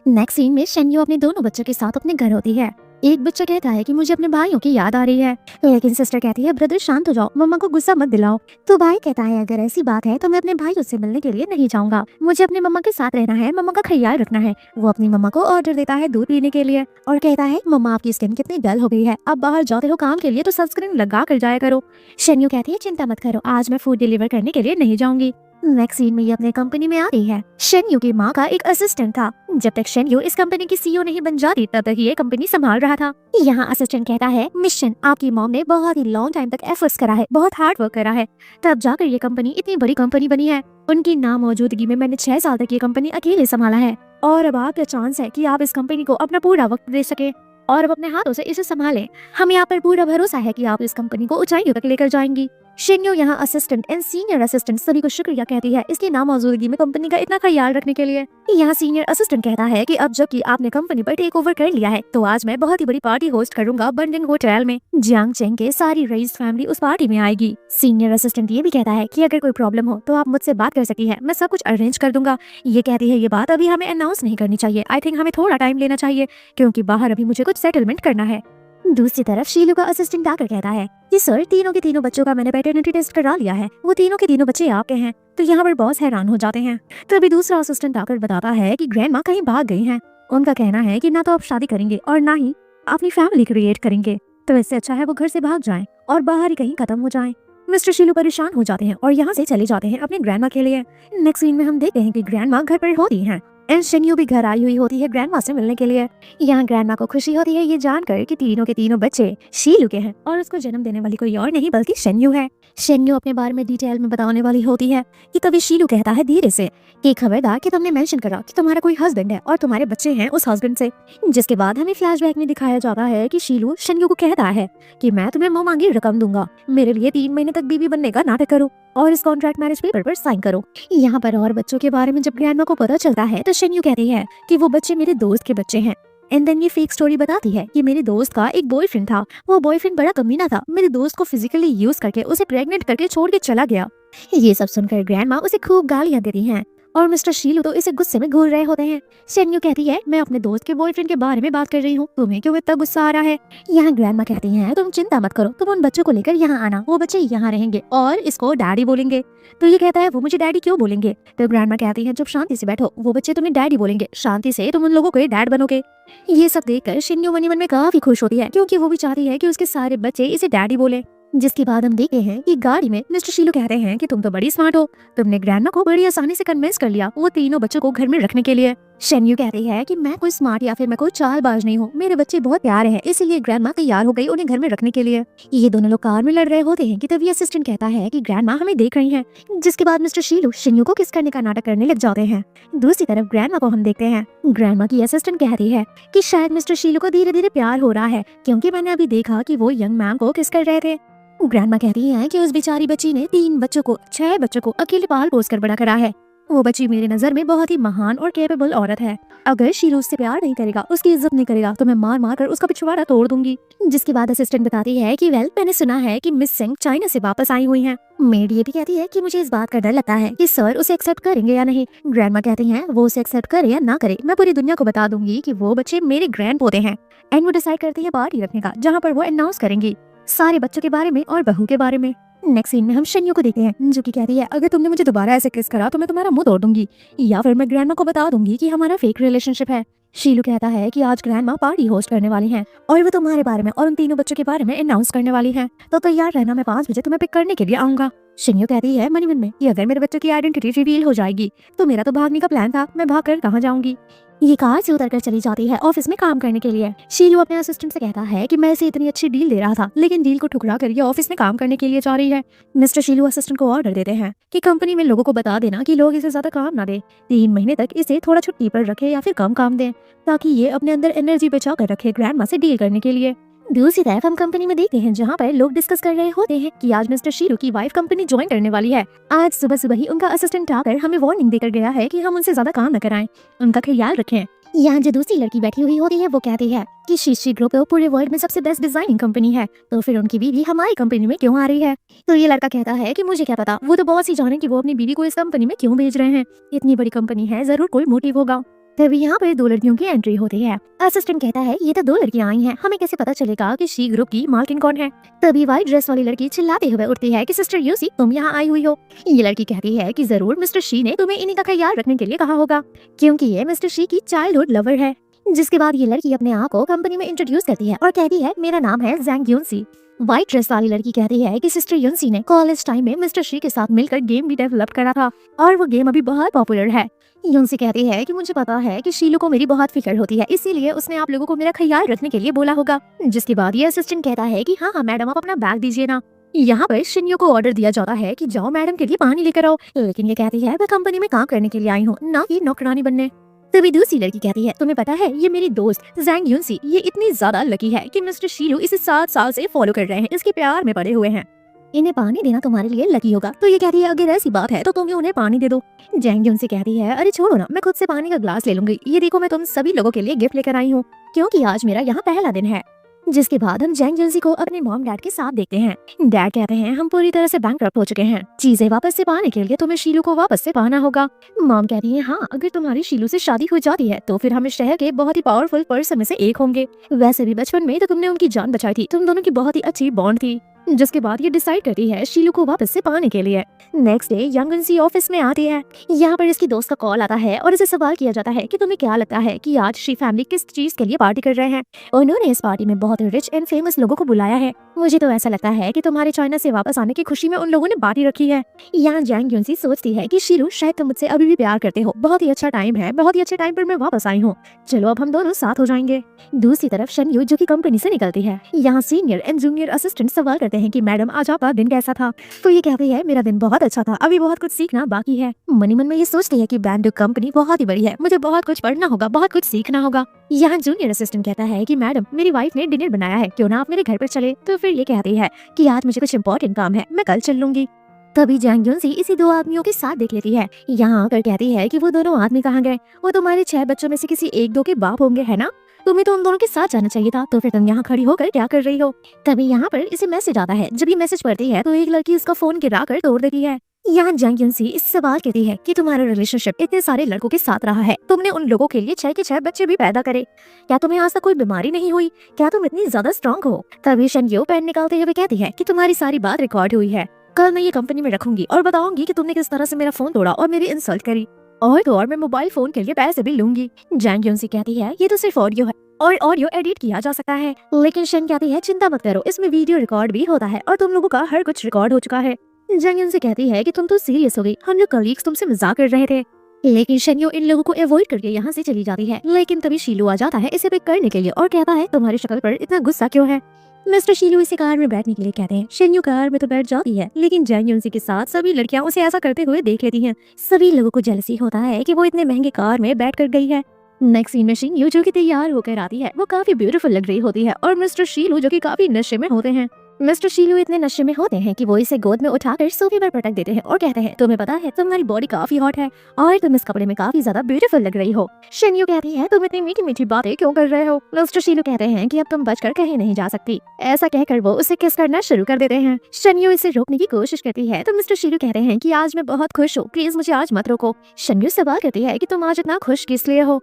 नेक्स्ट सीन में शेन्यू अपने दोनों बच्चों के साथ अपने घर होती है। एक बच्चा कहता है कि मुझे अपने भाइयों की याद आ रही है, लेकिन सिस्टर कहती है ब्रदर शांत हो जाओ, मम्मा को गुस्सा मत दिलाओ। तो भाई कहता है अगर ऐसी बात है तो मैं अपने भाइयों से मिलने के लिए नहीं जाऊंगा, मुझे अपने मम्मा के साथ रहना है, मम्मा का ख्याल रखना है। वो अपनी मम्मा को ऑर्डर देता है दूध पीने के लिए और कहता है मम्मा आपकी स्किन कितनी डल हो गई है, अब बाहर जाते हो काम के लिए तो सनस्क्रीन लगा कर जाया करो। शेन्यू कहती है चिंता मत करो, आज मैं फूड डिलीवर करने के लिए नहीं जाऊंगी। नेक्स्ट सीन में ये अपने कंपनी में आ रही है। शेन्यू की माँ का एक असिस्टेंट था। जब तक शेन्यू इस कंपनी की सीईओ नहीं बन जाती तब तक ये कंपनी संभाल रहा था। यहाँ असिस्टेंट कहता है मिशन आपकी मॉम ने बहुत ही लॉन्ग टाइम तक एफर्ट्स करा है, बहुत हार्ड वर्क करा है, तब जाकर ये कंपनी इतनी बड़ी कंपनी बनी है। उनकी नामौजूदगी में मैंने 6 साल तक ये कंपनी अकेले संभाला है और अब आपका चांस है कि आप इस कंपनी को अपना पूरा वक्त दे सके और अब अपने हाथों से इसे संभालें। हमें आप पर पूरा भरोसा है कि आप इस कंपनी को ऊंचाइयों तक लेकर जाएंगी। शेन्यू यहाँ असिस्टेंट एंड सीनियर असिस्टेंट सभी को शुक्रिया कहती है इसकी नामौजूदगी में कंपनी का इतना ख्याल रखने के लिए। यहाँ सीनियर असिस्टेंट कहता है कि अब जबकि आपने कंपनी पर टेक ओवर कर लिया है तो आज मैं बहुत ही बड़ी पार्टी होस्ट करूंगा बंडिंग होटल में। जियांग चेंग के सारी रईस फैमिली उस पार्टी में आएगी। सीनियर असिस्टेंट ये भी कहता है कि अगर कोई प्रॉब्लम हो तो आप मुझसे बात कर सकती है, मैं सब कुछ अरेंज कर दूंगा। ये कहती है ये बात अभी हमें अनाउंस नहीं करनी चाहिए, आई थिंक हमें थोड़ा टाइम लेना चाहिए क्योंकि बाहर अभी मुझे कुछ सेटलमेंट करना है। दूसरी तरफ शीलू का असिस्टेंट आकर कहता है कि सर तीनों के तीनों बच्चों का मैंने पैटर्निटी टेस्ट करा लिया है, वो तीनों के तीनों बच्चे आपके हैं। तो यहाँ पर बॉस हैरान हो जाते हैं। तभी दूसरा असिस्टेंट आकर बताता है कि ग्रैंडमा कहीं भाग गई हैं। उनका कहना है कि ना तो आप शादी करेंगे और ना ही अपनी फैमिली क्रिएट करेंगे, तो इससे अच्छा है वो घर से भाग जाएं और बाहर ही कहीं खत्म हो जाएं। मिस्टर शीलू परेशान हो जाते हैं और यहाँ से चले जाते हैं अपने ग्रैंडमा के लिए। नेक्स्ट सीन में हम देखते हैं कि ग्रैंडमा घर पर होती हैं एंड शेन्यू भी घर आई हुई होती है ग्रैंडमा से मिलने के लिए। यहाँ ग्रैंडमा को खुशी होती है ये जानकर कि तीनों के तीनों बच्चे शीलू के हैं और उसको जन्म देने वाली कोई और नहीं बल्कि शेन्यू है। शेन्यू अपने बारे में डिटेल में बताने वाली होती है कि तभी शीलू कहता है धीरे से कि खबरदार कि तुमने मेंशन करा कि तुम्हारा कोई हस्बैंड है और तुम्हारे बच्चे हैं उस हस्बैंड से। जिसके बाद हमें फ्लैशबैक में दिखाया जाता है कि शीलू शेन्यू को कहता है कि मैं तुम्हें मुंह मांगी रकम दूंगा, मेरे लिए 3 महीने तक बीवी बनने का नाटक करो और इस कॉन्ट्रैक्ट मैरिज पेपर पर साइन करो। यहाँ पर और बच्चों के बारे में जब ग्रैंडमा को पता चलता है तो शेन्यू कहती है कि वो बच्चे मेरे दोस्त के बच्चे हैं। एंड देन ये फेक स्टोरी बताती है कि मेरे दोस्त का एक बॉयफ्रेंड था, वो बॉयफ्रेंड बड़ा कमीना था, मेरे दोस्त को फिजिकली यूज करके उसे प्रेग्नेंट करके छोड़ के चला गया। ये सब सुनकर ग्रैंडमा उसे खूब गालियां देती हैं और मिस्टर शीलू तो इसे गुस्से में घूर रहे होते हैं। शेन्यू कहती है मैं अपने दोस्त के बॉयफ्रेंड के बारे में बात कर रही हूँ, तुम्हें क्यों इतना गुस्सा आ रहा है। यहाँ ग्रैंडमा कहती हैं तुम चिंता मत करो, तुम उन बच्चों को लेकर यहाँ आना, वो बच्चे यहाँ रहेंगे और इसको डैडी बोलेंगे। तो ये कहता है वो मुझे डैडी क्यों बोलेंगे। तो ग्रैंडमा कहती है जब शांति से बैठो, वो बच्चे तुम्हें डैडी बोलेंगे, शांति से तुम उन लोगों के डैड बनोगे। ये सब देखकर शेन्यू मन ही मन में काफी खुश होती है क्योंकि वो भी चाहती है कि उसके सारे बच्चे इसे डैडी बोले। जिसके बाद हम देखते हैं कि गाड़ी में मिस्टर शीलू कहते हैं कि तुम तो बड़ी स्मार्ट हो, तुमने ग्रैंडमा को बड़ी आसानी से कन्विंस कर लिया वो तीनों बच्चों को घर में रखने के लिए। शेन्यू कहती है कि मैं कोई स्मार्ट या फिर मैं कोई चालबाज नहीं हूँ, मेरे बच्चे बहुत प्यारे हैं, इसीलिए ग्रैंडमा तैयार हो गई उन्हें घर में रखने के लिए। ये दोनों लोग कार में लड़ रहे होते हैं कि तभी असिस्टेंट कहता है कि ग्रैंडमा हमें देख रही है। जिसके बाद मिस्टर शीलू शेन्यू को किस करने का नाटक करने लग जाते हैं। दूसरी तरफ ग्रैंडमा को हम देखते हैं, ग्रैंडमा की असिस्टेंट कहती है कि शायद मिस्टर शीलू को धीरे धीरे प्यार हो रहा है क्योंकि मैंने अभी देखा कि वो यंग मैम को किस कर रहे थे। ग्रैंडमा कहती है कि उस बेचारी बच्ची ने 6 बच्चों को अकेले पाल पोस कर बड़ा करा है। वो बच्ची मेरी नजर में बहुत ही महान और कैपेबल औरत है। अगर शीलू उससे प्यार नहीं करेगा, उसकी इज्जत नहीं करेगा तो मैं मार मार कर उसका पिछवाड़ा तोड़ दूंगी। जिसके बाद असिस्टेंट बताती है कि मैंने सुना है कि मिस सिंह चाइना से वापस आई हुई हैं। मेड ये भी कहती है कि मुझे इस बात का डर लगता है कि सर उसे एक्सेप्ट करेंगे या नहीं। ग्रैंडमा कहती हैं वो उसे एक्सेप्ट करे या ना करे, मैं पूरी दुनिया को बता दूंगी कि वो बच्चे मेरे ग्रैंड पोते हैं। एंड वो डिसाइड करती है पार्टी रखने का जहाँ पर वो अनाउंस करेंगी सारे बच्चों के बारे में और बहू के बारे में। नेक्स्ट सीन में हम शेन्यू को देखते हैं जो कि कहती है अगर तुमने मुझे दोबारा ऐसे किस करा तो मैं तुम्हारा मुंह तोड़ दूंगी या फिर मैं ग्रैंडमा को बता दूंगी कि हमारा फेक रिलेशनशिप है। शीलू कहता है कि आज ग्रैंडमा पार्टी होस्ट करने वाली हैं और वो तुम्हारे बारे में और उन तीनों बच्चों के बारे में अनाउंस करने वाली है, तो तैयार रहना, मैं 5 बजे तुम्हें पिक करने के लिए आऊंगा। शेन्यू कहती है मन में कि अगर मेरे बच्चों की आइडेंटिटी रिवील हो जाएगी तो मेरा तो भागने का प्लान था, मैं भाग कर कहाँ जाऊंगी। ये कार से उतरकर चली जाती है ऑफिस में काम करने के लिए। शीलू अपने असिस्टेंट से कहता है कि मैं इसे इतनी अच्छी डील दे रहा था लेकिन डील को ठुकरा कर ये ऑफिस में काम करने के लिए जा रही है। मिस्टर शीलू असिस्टेंट को ऑर्डर देते हैं कि कंपनी में लोगों को बता देना कि लोग इसे ज्यादा काम ना दे, 3 महीने तक इसे थोड़ा छुट्टी पर रखे या फिर कम काम दें ताकि ये अपने अंदर एनर्जी बचा कर रखे ग्रैंडमा से डील करने के लिए। दूसरी तरफ हम कंपनी में देखते हैं जहाँ पर लोग डिस्कस कर रहे होते हैं कि आज मिस्टर शीलू की वाइफ कंपनी ज्वाइन करने वाली है। आज सुबह सुबह ही उनका असिस्टेंट आकर हमें वार्निंग देकर गया है कि हम उनसे ज्यादा काम न कराएं, उनका ख्याल रखें। यहाँ जो दूसरी लड़की बैठी हुई होती है वो कहती है कि शीशी ग्रुप पूरे वर्ल्ड में सबसे बेस्ट डिजाइनिंग कंपनी है, तो फिर उनकी बीवी हमारी कंपनी में क्यों आ रही है। तो ये लड़का कहता है कि मुझे क्या पता, वो तो बॉस ही जाने कि वो अपनी बीवी को इस कंपनी में क्यों भेज रहे हैं, इतनी बड़ी कंपनी है जरूर कोई मोटिव होगा। तभी यहाँ पर 2 लड़कियों की एंट्री होती है। असिस्टेंट कहता है ये तो 2 लड़कियां आई हैं, हमें कैसे पता चलेगा कि शी ग्रुप की मालकिन कौन है। तभी व्हाइट ड्रेस वाली लड़की चिल्लाते हुए उठती है कि सिस्टर यूसी तुम यहाँ आई हुई हो। ये लड़की कहती है कि जरूर मिस्टर शी ने तुम्हें इन्हीं का ख्याल रखने के लिए कहा होगा क्योंकि ये मिस्टर शी की चाइल्डहुड लवर है। जिसके बाद ये लड़की अपने आप को कंपनी में इंट्रोड्यूस करती है और कहती है मेरा नाम है जैंग यूनसी। व्हाइट ड्रेस वाली लड़की कहती है कि सिस्टर यूनसी ने कॉलेज टाइम में मिस्टर शी के साथ मिलकर गेम भी डेवलप करा था और वो गेम अभी बहुत पॉपुलर है। यूनसी कहती है कि मुझे पता है कि शीलू को मेरी बहुत फिक्र होती है, इसीलिए उसने आप लोगों को मेरा ख्याल रखने के लिए बोला होगा। जिसके बाद ये असिस्टेंट कहता है कि हाँ मैडम आप अपना बैग दीजिए ना। यहाँ पर शेन्यू को ऑर्डर दिया जाता है कि जाओ मैडम के लिए पानी लेकर आओ, लेकिन ये कहती है मैं कंपनी में काम करने के लिए आई हूँ, ना कि नौकरानी बनने। तभी दूसरी लड़की कहती है तुम्हें पता है ये मेरी दोस्त जैंग यूनसी ये इतनी ज्यादा लकी है कि मिस्टर शीलू इसे 7 साल से फॉलो कर रहे हैं, इसके प्यार में पड़े हुए हैं, इन्हें पानी देना तुम्हारे लिए लकी होगा। तो ये कहती है अगर ऐसी बात है तो तुम भी उन्हें पानी दे दो। जैंग यूनसी कहती है अरे छोड़ो ना, मैं खुद से पानी का ग्लास ले लूंगी, ये देखो मैं तुम सभी लोगों के लिए गिफ्ट लेकर आई हूँ क्योंकि आज मेरा यहाँ पहला दिन है। जिसके बाद हम जैंग यूनसी को अपने मॉम डैड के साथ देखते हैं। डैड कहते हैं हम पूरी तरह से बैंकरप्ट हो चुके हैं, चीजें वापस से पाने के लिए तुम्हें शीलू को वापस से पाना होगा। मॉम कहती है हाँ अगर तुम्हारी शीलू से शादी हो जाती है तो फिर हम इस शहर के बहुत ही पावरफुल पर्सन में से एक होंगे, वैसे भी बचपन में तो तुमने उनकी जान बचाई थी, तुम दोनों की बहुत ही अच्छी बॉन्ड थी। जिसके बाद ये डिसाइड करती है शीलू को वापस से पाने के लिए। नेक्स्ट डे यांगन ऑफिस में आती है। यहाँ पर इसकी दोस्त का कॉल आता है और इसे सवाल किया जाता है कि तुम्हें क्या लगता है कि आज शी फैमिली किस चीज के लिए पार्टी कर रहे हैं। उन्होंने इस पार्टी में बहुत रिच एंड फेमस लोगों को बुलाया है। मुझे तो ऐसा लगता है कि तुम्हारे चाइना से वापस आने की खुशी में उन लोगों ने पार्टी रखी है। यहाँ जैंग युनसी सोचती है कि शीलू शायद तुम मुझसे अभी भी प्यार करते हो, बहुत ही अच्छा टाइम है, बहुत ही अच्छे टाइम पर मैं वापस आई हूँ, चलो अब हम दोनों साथ हो जाएंगे। दूसरी तरफ शनयू जो की कंपनी से निकलती है। यहाँ सीनियर एंड जूनियर असिस्टेंट सवाल करते हैं कि मैडम आज आपका दिन कैसा था। तो ये कहती है मेरा दिन बहुत अच्छा था, अभी बहुत कुछ सीखना बाकी है। मनी मन में ये सोचती है कि बैंड कंपनी बहुत ही बड़ी है, मुझे बहुत कुछ पढ़ना होगा, बहुत कुछ सीखना होगा। यहाँ जूनियर असिस्टेंट कहता है कि मैडम मेरी वाइफ ने डिनर बनाया है, क्यों ना आप मेरे घर पर चले। तो फिर ये कहती है कि आज मुझे कुछ इंपॉर्टेंट काम है, मैं कल चल लूंगी। तभी जैंग युनसी इसी दो आदमियों के साथ देख लेती है। यहाँ आकर कहती है कि वो दोनों आदमी कहाँ गए, वो तुम्हारे 6 बच्चों में से किसी 1-2 के बाप होंगे, है ना? तुम्हें तो उन दोनों के साथ जाना चाहिए था, तो फिर तुम यहाँ खड़ी होकर क्या कर रही हो। तभी यहाँ पर इसे मैसेज आता है। जब ये मैसेज पढ़ती है तो एक लड़की उसका फोन गिरा कर तोड़ देती है। यहाँ जैंग युनसी इस सवाल कहती है कि तुम्हारा रिलेशनशिप इतने सारे लड़कों के साथ रहा है, तुमने उन लोगों के लिए 6 के 6 बच्चे भी पैदा करे, क्या तुम्हें आज तक कोई बीमारी नहीं हुई, क्या तुम इतनी ज्यादा स्ट्रॉन्ग हो। तभी शनयू पेन निकालते हुए कहती है कि तुम्हारी सारी बात रिकॉर्ड हुई है, कल मैं ये कंपनी में रखूंगी और बताऊंगी कि तुमने किस तरह से मेरा फोन तोड़ा और मेरी इंसल्ट करी, और तो और मैं मोबाइल फोन के लिए पैसे भी लूंगी। जैंग युनसी कहती है ये तो सिर्फ ऑडियो है और ऑडियो एडिट किया जा सकता है। लेकिन शन कहती है चिंता मत करो, इसमें वीडियो रिकॉर्ड भी होता है और तुम लोगों का हर कुछ रिकॉर्ड हो चुका है। जैंग युनसी कहती है कि तुम तो सीरियस हो गई, हम लोग कलीग्स तुमसे मजाक कर रहे थे। लेकिन शनयू इन लोगों को अवॉइड करके यहाँ से चली जाती है। लेकिन तभी शीलू आ जाता है इसे पिक करने के लिए और कहता है तुम्हारी शक्ल पर इतना गुस्सा क्यों है। मिस्टर शीलू इसे कार में बैठने के लिए कहते हैं। शनयू कार में तो बैठ जाती है, लेकिन जैंग युनसी के साथ सभी लड़कियां उसे ऐसा करते हुए देख लेती हैं। सभी लोगों को जेलसी होता है कि वो इतने महंगे कार में बैठ कर गई है। नेक्स्ट सीन में शनयू जो कि तैयार होकर आती है, वो काफी ब्यूटीफुल लग रही होती है और मिस्टर शीलू जो कि काफी नशे में होते हैं। मिस्टर शीलू इतने नशे में होते हैं कि वो इसे गोद में उठाकर सोफे पर पटक देते हैं और कहते हैं तुम्हें पता है तुम्हारी बॉडी काफी हॉट है और तुम इस कपड़े में काफी ज्यादा ब्यूटीफुल लग रही हो। शनयू कहती है तुम इतनी मीठी मीठी बातें क्यों कर रहे हो। मिस्टर शीलू कहते हैं कि अब तुम बचकर कहीं नहीं जा सकती। ऐसा कहकर वो उसे किस करना शुरू कर देते हैं। शनयू इसे रोकने की कोशिश करती है तो मिस्टर शीलू कहते हैं कि आज मैं बहुत खुश हूँ, प्लीज मुझे आज मत रोको। शनयू सवाल करती है कि तुम आज इतना खुश किस लिए हो।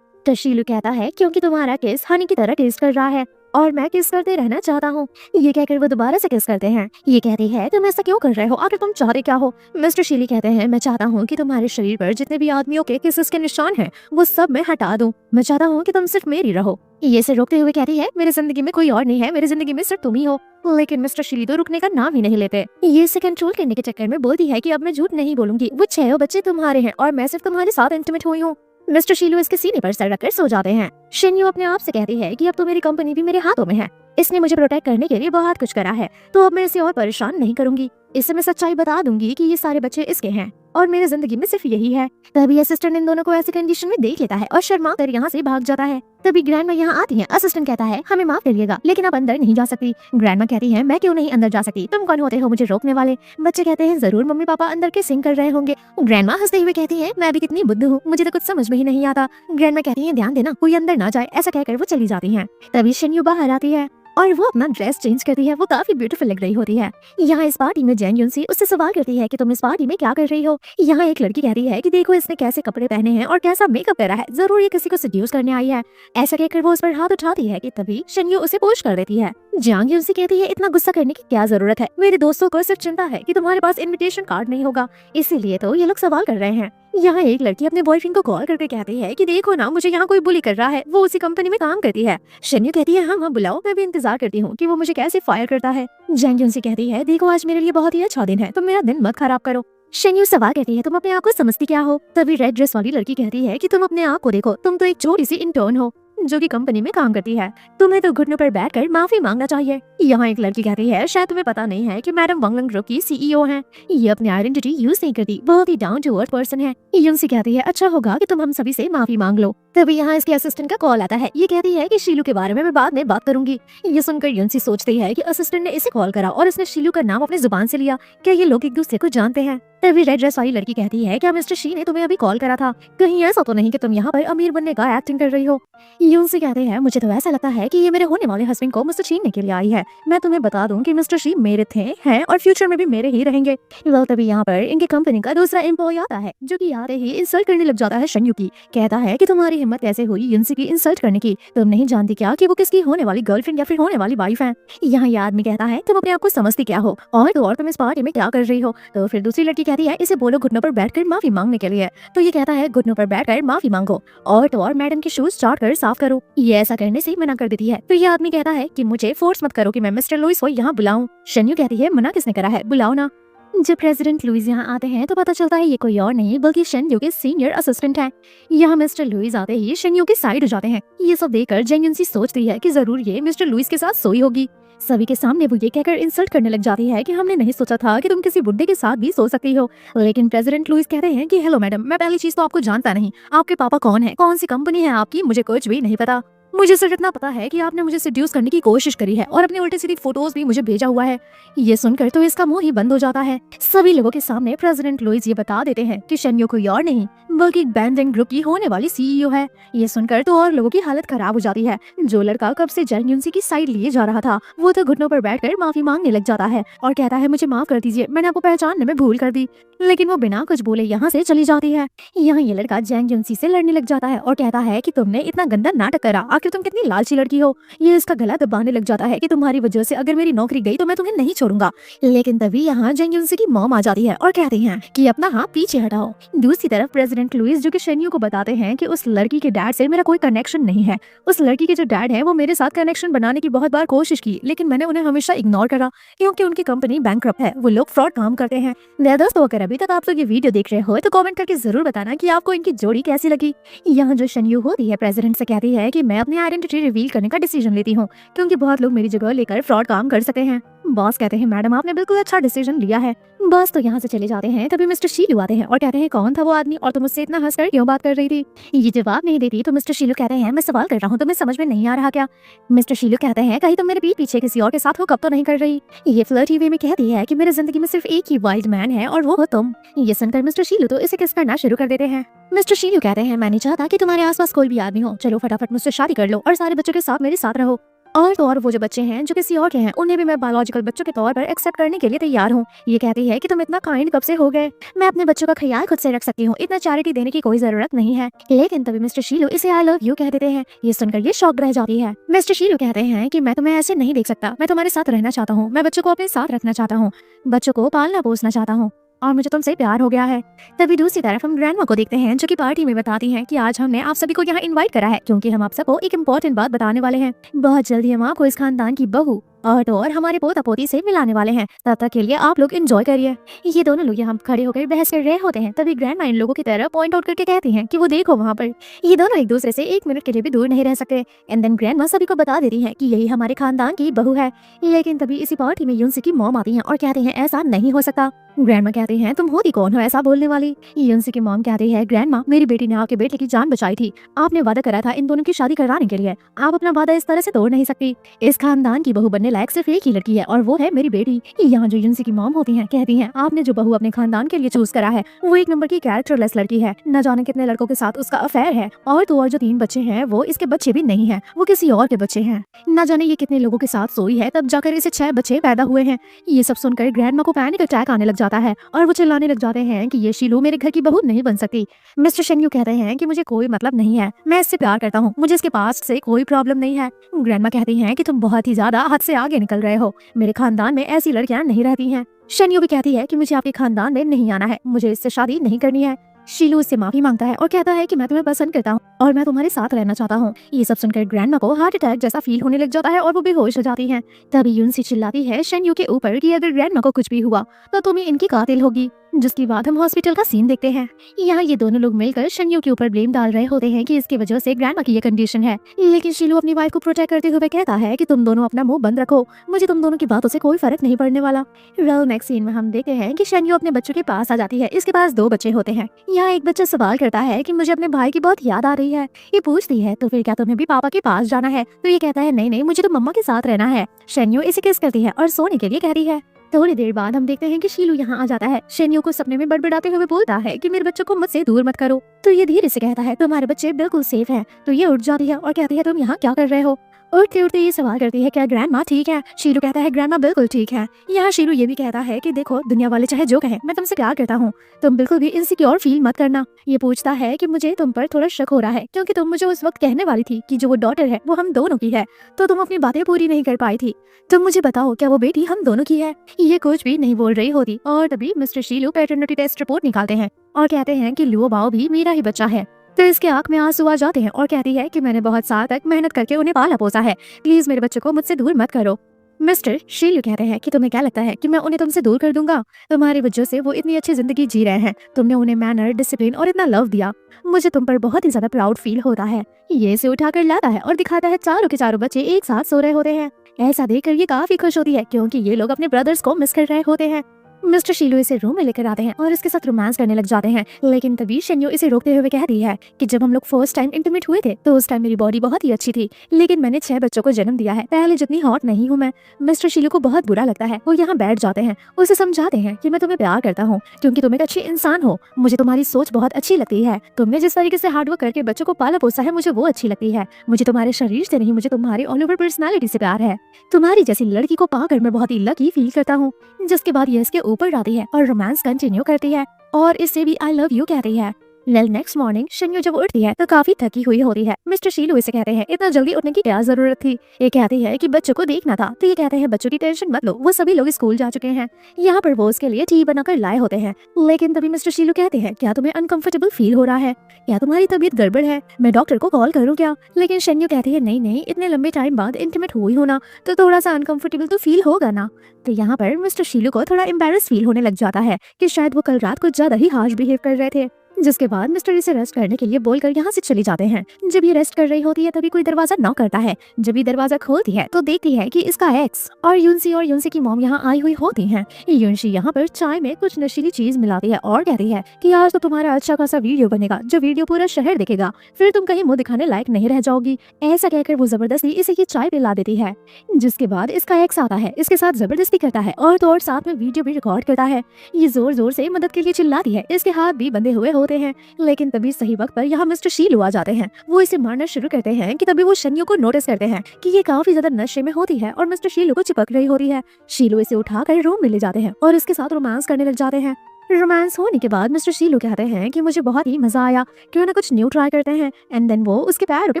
तो शीलू कहता है क्योंकि तुम्हारा किस हनी की तरह टेस्ट कर रहा है और मैं किस करते रहना चाहता हूँ। ये कहकर वो दोबारा से किस करते हैं। ये कहती है तुम ऐसा क्यों कर रहे हो, आखिर तुम चाहते क्या हो। मिस्टर शीली कहते हैं मैं चाहता हूँ कि तुम्हारे शरीर पर जितने भी आदमियों के किसेस के निशान हैं वो सब मैं हटा दूं। मैं चाहता हूँ कि तुम सिर्फ मेरी रहो। ये से रोकते हुए कहती है मेरी जिंदगी में कोई और नहीं है, मेरी जिंदगी में सिर्फ तुम ही हो। लेकिन मिस्टर शीली तो रुकने का नाम ही नहीं लेते। ये इसे कंट्रोल करने के चक्कर में बोलती है कि अब मैं झूठ नहीं बोलूंगी, वो 6 बच्चे तुम्हारे हैं और मैं सिर्फ तुम्हारे साथ इंटीमेट हुई हूँ। मिस्टर शीलू इसके सीने पर सर रखकर सो जाते हैं। शनयू अपने आप से कहती है कि अब तो मेरी कंपनी भी मेरे हाथों में है, इसने मुझे प्रोटेक्ट करने के लिए बहुत कुछ करा है, तो अब मैं इसे और परेशान नहीं करूंगी। इससे मैं सच्चाई बता दूंगी कि ये सारे बच्चे इसके हैं और मेरी जिंदगी में सिर्फ यही है। तभी असिस्टेंट इन दोनों को ऐसी कंडीशन में देख लेता है और शर्मा कर यहाँ से भाग जाता है। तभी ग्रैंडमा यहाँ आती है। असिस्टेंट कहता है हमें माफ करिएगा लेकिन आप अंदर नहीं जा सकती। ग्रैंडमा कहती है मैं क्यों नहीं अंदर जा सकती, तुम कौन होते हो मुझे रोकने वाले। बच्चे कहते हैं जरूर मम्मी पापा अंदर के सिंग कर रहे होंगे। ग्रैंडमा हंसते हुए कहती है मैं भी कितनी बुद्धू हूँ, मुझे तो कुछ समझ में ही नहीं आता। ग्रैंडमा कहती है ध्यान देना कोई अंदर ना जाए। ऐसा कहकर वो चली जाती है। तभी शनयू बाहर आती है और वो अपना ड्रेस चेंज करती है, वो काफी ब्यूटीफुल लग रही होती है। यहाँ इस पार्टी में जैंग युनसी उससे सवाल करती है कि तुम इस पार्टी में क्या कर रही हो। यहाँ एक लड़की कहती है कि देखो इसने कैसे कपड़े पहने हैं और कैसा मेकअप करा है, जरूर ये किसी को सेड्यूस करने आई है। ऐसा कहकर वो उस पर हाथ उठाती है कि तभी शनयू उसे पुश कर देती है। जैंग युनसी कहती है इतना गुस्सा करने की क्या जरूरत है, मेरे दोस्तों को सिर्फ चिंता है कि तुम्हारे पास इनविटेशन कार्ड नहीं होगा, इसीलिए तो ये लोग सवाल कर रहे हैं। यहाँ एक लड़की अपने बॉयफ्रेंड को कॉल करके कहती है कि देखो ना मुझे यहाँ कोई बुली कर रहा है, वो उसी कंपनी में काम करती है। शनयू कहती है हाँ बुलाओ, मैं भी इंतजार करती हूँ कि वो मुझे कैसे फायर करता है। जैंग युनसी कहती है देखो आज मेरे लिए बहुत ही अच्छा दिन है, तुम मेरा दिन मत खराब करो। शनयू सवाल कहती है तुम अपने आप को समझती क्या हो। तभी रेड ड्रेस वाली लड़की कहती है कि तुम अपने आप को देखो, तुम तो एक छोटी सी इंटर्न हो जो कि कंपनी में काम करती है, तुम्हें तो घुटनों पर बैठकर माफी मांगना चाहिए। यहाँ एक लड़की कहती है शायद तुम्हें पता नहीं है कि मैडम वांगलंग ग्रुप की सीईओ हैं, ये अपनी आइडेंटिटी यूज नहीं करती, बहुत ही डाउन टू अर्थ पर्सन है। युनसी कहती है अच्छा होगा कि तुम हम सभी से माफी मांग लो। तभी यहाँ इसके असिस्टेंट का कॉल आता है। ये कहती है कि शीलू के बारे में मैं बाद में बात करूंगी। ये सुनकर युनसी सोचती है कि असिस्टेंट ने इसे कॉल करा और इसने शीलू का नाम अपनी जुबान से लिया, क्या ये लोग एक दूसरे को जानते हैं। तभी रेड ड्रेस वाली लड़की कहती है, क्या मिस्टर शी ने तुम्हें अभी कॉल करा था? कहीं ऐसा तो नहीं कि तुम यहाँ पर अमीर बनने का एक्टिंग कर रही हो? यून से कहते हैं, मुझे तो ऐसा लगता है कि ये मेरे होने वाले हस्बैंड को मिस्टर छीनने के लिए आई है। मैं तुम्हें बता दूं कि मिस्टर शी मेरे थे, हैं और फ्यूचर में भी मेरे ही रहेंगे। वेल तभी यहाँ पर इनकी कंपनी का दूसरा एम्प्लॉय आता है, जो कि आते ही इंसल्ट करने लग जाता है शन्यू की। कहता है कि तुम्हारी हिम्मत कैसे हुई युनसी की इंसल्ट करने की? तुम नहीं जानती क्या कि वो किसकी होने वाली गर्लफ्रेंड या फिर होने वाली वाइफ है? यहाँ ये आदमी कहता है, तुम अपने आप को समझती क्या हो, और तो और तुम इस पार्टी में क्या कर रही हो? तो फिर दूसरी लड़की कहती है, इसे बोलो घुटनों पर बैठकर माफी मांगने के लिए। तो ये कहता है, घुटनों पर बैठकर माफी मांगो, और तो और मैडम के शूज चाट कर साफ करो। ये ऐसा करने से मना कर देती है। तो ये आदमी कहता है कि मुझे फोर्स मत करो कि मैं मिस्टर लुइस को यहाँ बुलाऊं। शन्यू कहती है, मना किसने करा है, बुलाओ ना। जब प्रेसिडेंट लुइस यहाँ आते हैं तो पता चलता है ये कोई और नहीं बल्कि शन्यू के सीनियर असिस्टेंट हैं। यहाँ मिस्टर लुइस आते ही शन्यू के साइड हो जाते हैं। ये सब देखकर जेन्युइनसी सोचती है कि जरूर ये मिस्टर लुइस के साथ सोई होगी। सभी के सामने वो ये कहकर इंसल्ट करने लग जाती है कि हमने नहीं सोचा था कि तुम किसी बुड्ढे के साथ भी सो सकती हो। लेकिन प्रेसिडेंट लुइस कहते हैं कि हेलो मैडम, मैं पहली चीज तो आपको जानता नहीं, आपके पापा कौन है, कौन सी कंपनी है आपकी, मुझे कुछ भी नहीं पता। मुझे सिर्फ इतना पता है कि आपने मुझे सेड्यूस करने की कोशिश करी है और अपनी उल्टी सीधी फोटोज भी मुझे भेजा हुआ है। ये सुनकर तो इसका मुंह ही बंद हो जाता है। सभी लोगों के सामने प्रेसिडेंट लुइस ये बता देते हैं कि शन्यू कोई और नहीं बल्कि बैंडिंग ग्रुप की होने वाली सीईओ है। ये सुनकर तो और लोगों की हालत खराब हो जाती है। जो लड़का कब से जेन्युइनसी की साइड लिए जा रहा था वो तो घुटनों पर बैठकर माफी मांगने लग जाता है और कहता है, मुझे माफ कर दीजिए, मैंने आपको पहचानने में भूल कर दी। लेकिन वो बिना कुछ बोले यहाँ से चली जाती है। यहाँ ये लड़का जेन्युइनसी से लड़ने लग जाता है और कहता है कि तुमने इतना गंदा नाटक करा, आखिर तुम कितनी लालची लड़की हो। ये इसका गला दबाने लग जाता है कि तुम्हारी वजह से अगर मेरी नौकरी गई तो मैं तुम्हें नहीं छोड़ूंगा। लेकिन तभी यहाँ जेन्युइनसी की मॉम आ जाती है और कहती है कि अपना हाथ पीछे हटाओ। दूसरी तरफ प्रेसिडेंट लुइस जो कि शन्यू को बताते हैं कि उस लड़की के डैड से मेरा कोई कनेक्शन नहीं है। उस लड़की के जो डैड है वो मेरे साथ कनेक्शन बनाने की बहुत बार कोशिश की, लेकिन मैंने उन्हें हमेशा इग्नोर करा क्योंकि उनकी कंपनी बैंकक्रप्ट है, वो लोग फ्रॉड काम करते हैं। दोस्तों अगर अभी तक आप लोग ये वीडियो देख रहे हो तो कमेंट करके जरूर बताना कि आपको इनकी जोड़ी कैसी लगी। यहाँ जो शन्यू होती है प्रेसिडेंट से कहती है कि मैं अपनी आइडेंटिटी रिवील करने का डिसीजन लेती हूँ क्योंकि बहुत लोग मेरी जगह लेकर फ्रॉड काम कर सकते हैं। बॉस कहते हैं, मैडम आपने बिल्कुल अच्छा डिसीजन लिया है। बस तो यहाँ से चले जाते हैं। तभी मिस्टर शीलू आते हैं और कहते हैं, कौन था वो आदमी और तुम मुझसे इतना हंसकर क्यों बात कर रही थी? ये जवाब नहीं देती तो मिस्टर शीलू कहते हैं, मैं सवाल कर रहा हूँ, तुम्हें समझ में नहीं आ रहा क्या? मिस्टर शीलू कहते हैं, कहीं तुम मेरे पीठ पीछे किसी और के साथ हो कब तो नहीं कर रही? ये फ्लर्टी वे में कहती है कि मेरी जिंदगी में सिर्फ एक ही वाइल्ड मैन है और वो हो तुम। ये सुनकर मिस्टर शीलू तो इसे किस करना शुरू कर देते हैं। मिस्टर शीलू कहते हैं, मैं नहीं चाहता कि तुम्हारे आसपास कोई भी आदमी हो, चलो फटाफट मुझसे शादी कर लो और सारे बच्चों के साथ मेरे साथ रहो। और तो और वो जो बच्चे हैं जो किसी और के हैं उन्हें भी मैं बायोलॉजिकल बच्चों के तौर पर एक्सेप्ट करने के लिए तैयार हूँ। ये कहती है कि तुम इतना काइंड कब से हो गए, मैं अपने बच्चों का ख्याल खुद से रख सकती हूँ, इतना चैरिटी देने की कोई जरूरत नहीं है। लेकिन तभी मिस्टर शीलू इसे आई लव यू कह देते हैं। ये सुनकर ये शॉक रह जाती है। मिस्टर शीलू कहते हैं कि मैं तुम्हें ऐसे नहीं देख सकता, मैं तुम्हारे साथ रहना चाहता हूँ, मैं बच्चों को अपने साथ रखना चाहता हूँ, बच्चों को पालना पोसना चाहता हूँ और मुझे तुमसे प्यार हो गया है। तभी दूसरी तरफ हम ग्रैंडमा को देखते हैं जो कि पार्टी में बताती हैं कि आज हमने आप सभी को यहाँ इनवाइट करा है क्योंकि हम आप सबको एक इम्पोर्टेंट बात बताने वाले हैं। बहुत जल्दी हम आपको इस खानदान की बहू और तो और हमारे पोता पोती से मिलाने वाले हैं। तब तक के लिए आप लोग एंजॉय करिए। ये दोनों लोग यहाँ खड़े होकर बहस कर रहे होते हैं। तभी ग्रैंडमा इन लोगों की तरफ पॉइंट आउट करके कहती हैं कि वो देखो वहाँ पर ये दोनों एक दूसरे से एक मिनट के लिए भी दूर नहीं रह सकते। एंड देन ग्रैंडमा सभी को बता देती है कि यही हमारे खानदान की बहू है। लेकिन तभी इसी पार्टी में युनसी की मॉम आती है और कहते हैं ऐसा नहीं हो सकता। ग्रैंडमा कहते हैं, तुम होती कौन हो ऐसा बोलने वाली? युनसी की मॉम कहती है, ग्रैंडमा मेरी बेटी ने आपके बेटे की जान बचाई थी, आपने वादा करा था इन दोनों की शादी करवाने के लिए, आप अपना वादा इस तरह से तोड़ नहीं सकती। इस खानदान की बहू बनने लायक सिर्फ एक ही लड़की है और वो है मेरी बेटी। यहाँ जो युनसी की मॉम होती हैं कहती हैं, आपने जो बहू अपने खानदान के लिए चूज करा है वो एक नंबर की कैरेक्टरलेस लड़की है, न जाने कितने लड़कों के साथ उसका अफेयर है और तो और जो 3 बच्चे हैं वो इसके बच्चे भी नहीं है, वो किसी और के बच्चे हैं। न जाने ये कितने लोगों के साथ सोई है तब जाकर इसे 6 बच्चे पैदा हुए हैं। ये सब सुनकर ग्रैंडमा को पैनिक अटैक आने लग जाता है और वो चिल्लाने लग जाते हैं कि ये शीलू मेरे घर की बहू नहीं बन सकती। मिस्टर शन्यू कहते हैं कि मुझे कोई मतलब नहीं है, मैं इससे प्यार करता हूँ, मुझे इसके पास से कोई प्रॉब्लम नहीं है। ग्रैंडमा कहती हैं कि तुम बहुत ही ज्यादा हद से आगे निकल रहे हो, मेरे खानदान में ऐसी लड़कियां नहीं रहती हैं। शन्यू भी कहती है कि मुझे आपके खानदान में नहीं आना है, मुझे इससे शादी नहीं करनी है। शीलू इससे माफी मांगता है और कहता है कि मैं तुम्हें पसंद करता हूँ और मैं तुम्हारे साथ रहना चाहता हूँ। ये सब सुनकर ग्रैंडमा को हार्ट अटैक जैसा फील होने लग जाता है और वो बेहोश हो जाती हैं। तभी युनसी चिल्लाती है शन्यू के ऊपर कि अगर ग्रैंडमा को कुछ भी हुआ तो तुम ही इनकी कातिल होगी। जिसके बाद हम हॉस्पिटल का सीन देखते हैं। यहाँ ये दोनों लोग मिलकर शन्यू के ऊपर ब्लेम डाल रहे होते हैं कि इसकी वजह से ग्रैंडमा की ये कंडीशन है। लेकिन शीलू अपनी वाइफ को प्रोटेक्ट करते हुए कहता है कि तुम दोनों अपना मुंह बंद रखो, मुझे तुम दोनों की बातों से कोई फर्क नहीं पड़ने वाला। वेल नेक्स्ट सीन में हम देखते हैं कि शन्यू अपने बच्चों के पास आ जाती है। इसके पास 2 बच्चे होते हैं। यहाँ एक बच्चा सवाल करता है कि मुझे अपने भाई की बहुत याद आ रही है। ये पूछती है तो फिर क्या तुम्हें भी पापा के पास जाना है? तो ये कहता है नहीं नहीं, मुझे तो मम्मा के साथ रहना है। शन्यू इसे किस करती है और सोने के लिए कहती है। थोड़ी देर बाद हम देखते हैं कि शीलू यहाँ आ जाता है। शेन्यू को सपने में बड़बड़ाते हुए बोलता है कि मेरे बच्चों को मुझसे दूर मत करो। तो ये धीरे से कहता है तुम्हारे बच्चे बिल्कुल सेफ हैं। तो ये उठ जाती है और कहती है तुम यहाँ क्या कर रहे हो। उठते उठते ये सवाल करती है क्या ग्रैंड माँ ठीक है। शीलू कहता है ग्रैंड माँ बिल्कुल ठीक है। यहाँ शीलू ये भी कहता है कि देखो दुनिया वाले चाहे जो कहें मैं तुमसे प्यार करता हूँ, तुम बिल्कुल भी इनसिक्योर फील मत करना। ये पूछता है कि मुझे तुम पर थोड़ा शक हो रहा है क्योंकि तुम मुझे उस वक्त कहने वाली थी कि जो वो डॉटर है वो हम दोनों की है, तो तुम अपनी बातें पूरी नहीं कर पाई थी। तुम मुझे बताओ क्या वो बेटी हम दोनों की है। ये कुछ भी नहीं बोल रही होती और तभी मिस्टर शीलू पैटर्निटी टेस्ट रिपोर्ट निकालते हैं और कहते हैं कि लुओ बाओ भी मेरा ही बच्चा है। तो इसके आंख में आंसू आ जाते हैं और कहती है कि मैंने बहुत साल तक मेहनत करके उन्हें पाला पोसा है, प्लीज मेरे बच्चे को मुझसे दूर मत करो। मिस्टर शीलू कहते हैं कि तुम्हें क्या लगता है कि मैं उन्हें तुमसे दूर कर दूंगा। तुम्हारी वजह से वो इतनी अच्छी जिंदगी जी रहे हैं, तुमने उन्हें मैनर, डिसिप्लिन और इतना लव दिया, मुझे तुम पर बहुत ही ज्यादा प्राउड फील होता है। ये इसे उठाकर लाता है और दिखाता है चारों के चारों बच्चे एक साथ सो रहे होते हैं। ऐसा देखकर ये काफी खुश होती है क्योंकि ये लोग अपने ब्रदर्स को मिस कर रहे होते हैं। मिस्टर शीलू इसे रूम में लेकर आते हैं और इसके साथ रोमांस करने लग जाते हैं, लेकिन तभी शेन्यू इसे रोकते हुए कहती है कि जब हम लोग फर्स्ट टाइम इंटीमेट हुए थे तो उस टाइम मेरी बॉडी बहुत ही अच्छी थी, लेकिन मैंने 6 बच्चों को जन्म दिया है, पहले जितनी हॉट नहीं हूँ मैं। मिस्टर शीलू को बहुत बुरा लगता है, वो यहाँ बैठ जाते हैं, उसे समझाते हैं कि मैं तुम्हें प्यार करता हूँ क्योंकि तुम एक अच्छी इंसान हो, मुझे तुम्हारी सोच बहुत अच्छी लगती है, तुमने जिस तरीके से हार्डवर्क करके बच्चों को पाला पोसा है मुझे वो अच्छी लगती है, मुझे तुम्हारे शरीर से नहीं मुझे तुम्हारी ऑल ओवर पर्सनालिटी से प्यार है, तुम्हारी जैसी लड़की को पाकर मैं बहुत ही लकी फील करता हूँ। जिसके बाद ये इसके ऊपर जाती है और रोमांस कंटिन्यू करती है और इससे भी आई लव यू कहती है। नेक्स्ट मॉर्निंग शेन्यू जब उठती है तो काफी थकी हुई होती है। मिस्टर शीलू इसे कहते हैं इतना जल्दी उठने की क्या जरूरत थी। ये कहती है कि बच्चों को देखना था, तो ये कहते हैं बच्चों की टेंशन मत लो, वो सभी लोग स्कूल जा चुके हैं, यहाँ पर वो उसके लिए टी बनाकर लाए होते हैं। लेकिन तभी मिस्टर शीलू कहते हैं क्या तुम्हें अनकंफर्टेबल फील हो रहा है, क्या तुम्हारी तबीयत गड़बड़ है, मैं डॉक्टर को कॉल करूँ क्या। लेकिन शेन्यू कहती है नहीं नहीं, इतने लंबे टाइम बाद इंटीमेट हुई हो ना तो थोड़ा सा अनकंफर्टेबल तो फील होगा ना। तो यहाँ पर मिस्टर शीलू को थोड़ा एम्बेरस फील होने लग जाता है कि शायद वो कल रात को ज्यादा ही हार्श बिहेव कर रहे थे। जिसके बाद मिस्टर इसे रेस्ट करने के लिए बोलकर यहाँ से चली जाते हैं। जब ये रेस्ट कर रही होती है तभी कोई दरवाजा नॉक करता है। जब ये दरवाजा खोलती है तो देखती है कि इसका एक्स और यूनसी की मॉम यहाँ आई हुई होती हैं। यूनशी यहाँ पर चाय में कुछ नशीली चीज मिलाती है और कहती है कि आज तो तुम्हारा अच्छा खासा वीडियो बनेगा, जो वीडियो पूरा शहर देखेगा, फिर तुम कहीं मुंह दिखाने लायक नहीं रह जाओगी। ऐसा कहकर वो जबरदस्ती इसे ये चाय पिला देती है। जिसके बाद इसका एक्स आता है, इसके साथ जबरदस्ती करता है और तो और साथ में वीडियो भी रिकॉर्ड करता है। ये जोर जोर से मदद के लिए चिल्लाती है, इसके हाथ भी बंधे हुए होते हैं। लेकिन तभी सही वक्त पर यहाँ मिस्टर शीलू आ जाते हैं। वो इसे मारना शुरू करते हैं कि तभी वो शेन्यू को नोटिस करते हैं कि ये काफी ज्यादा नशे में होती है और मिस्टर शीलू को चिपक रही होती है। शीलू इसे उठाकर रूम में ले जाते हैं और इसके साथ रोमांस करने लग जाते हैं। रोमांस होने के बाद मिस्टर शीलू कहते हैं कि मुझे बहुत ही मजा आया, क्यों ना कुछ न्यू ट्राई करते हैं। एंड देन वो उसके पैरों के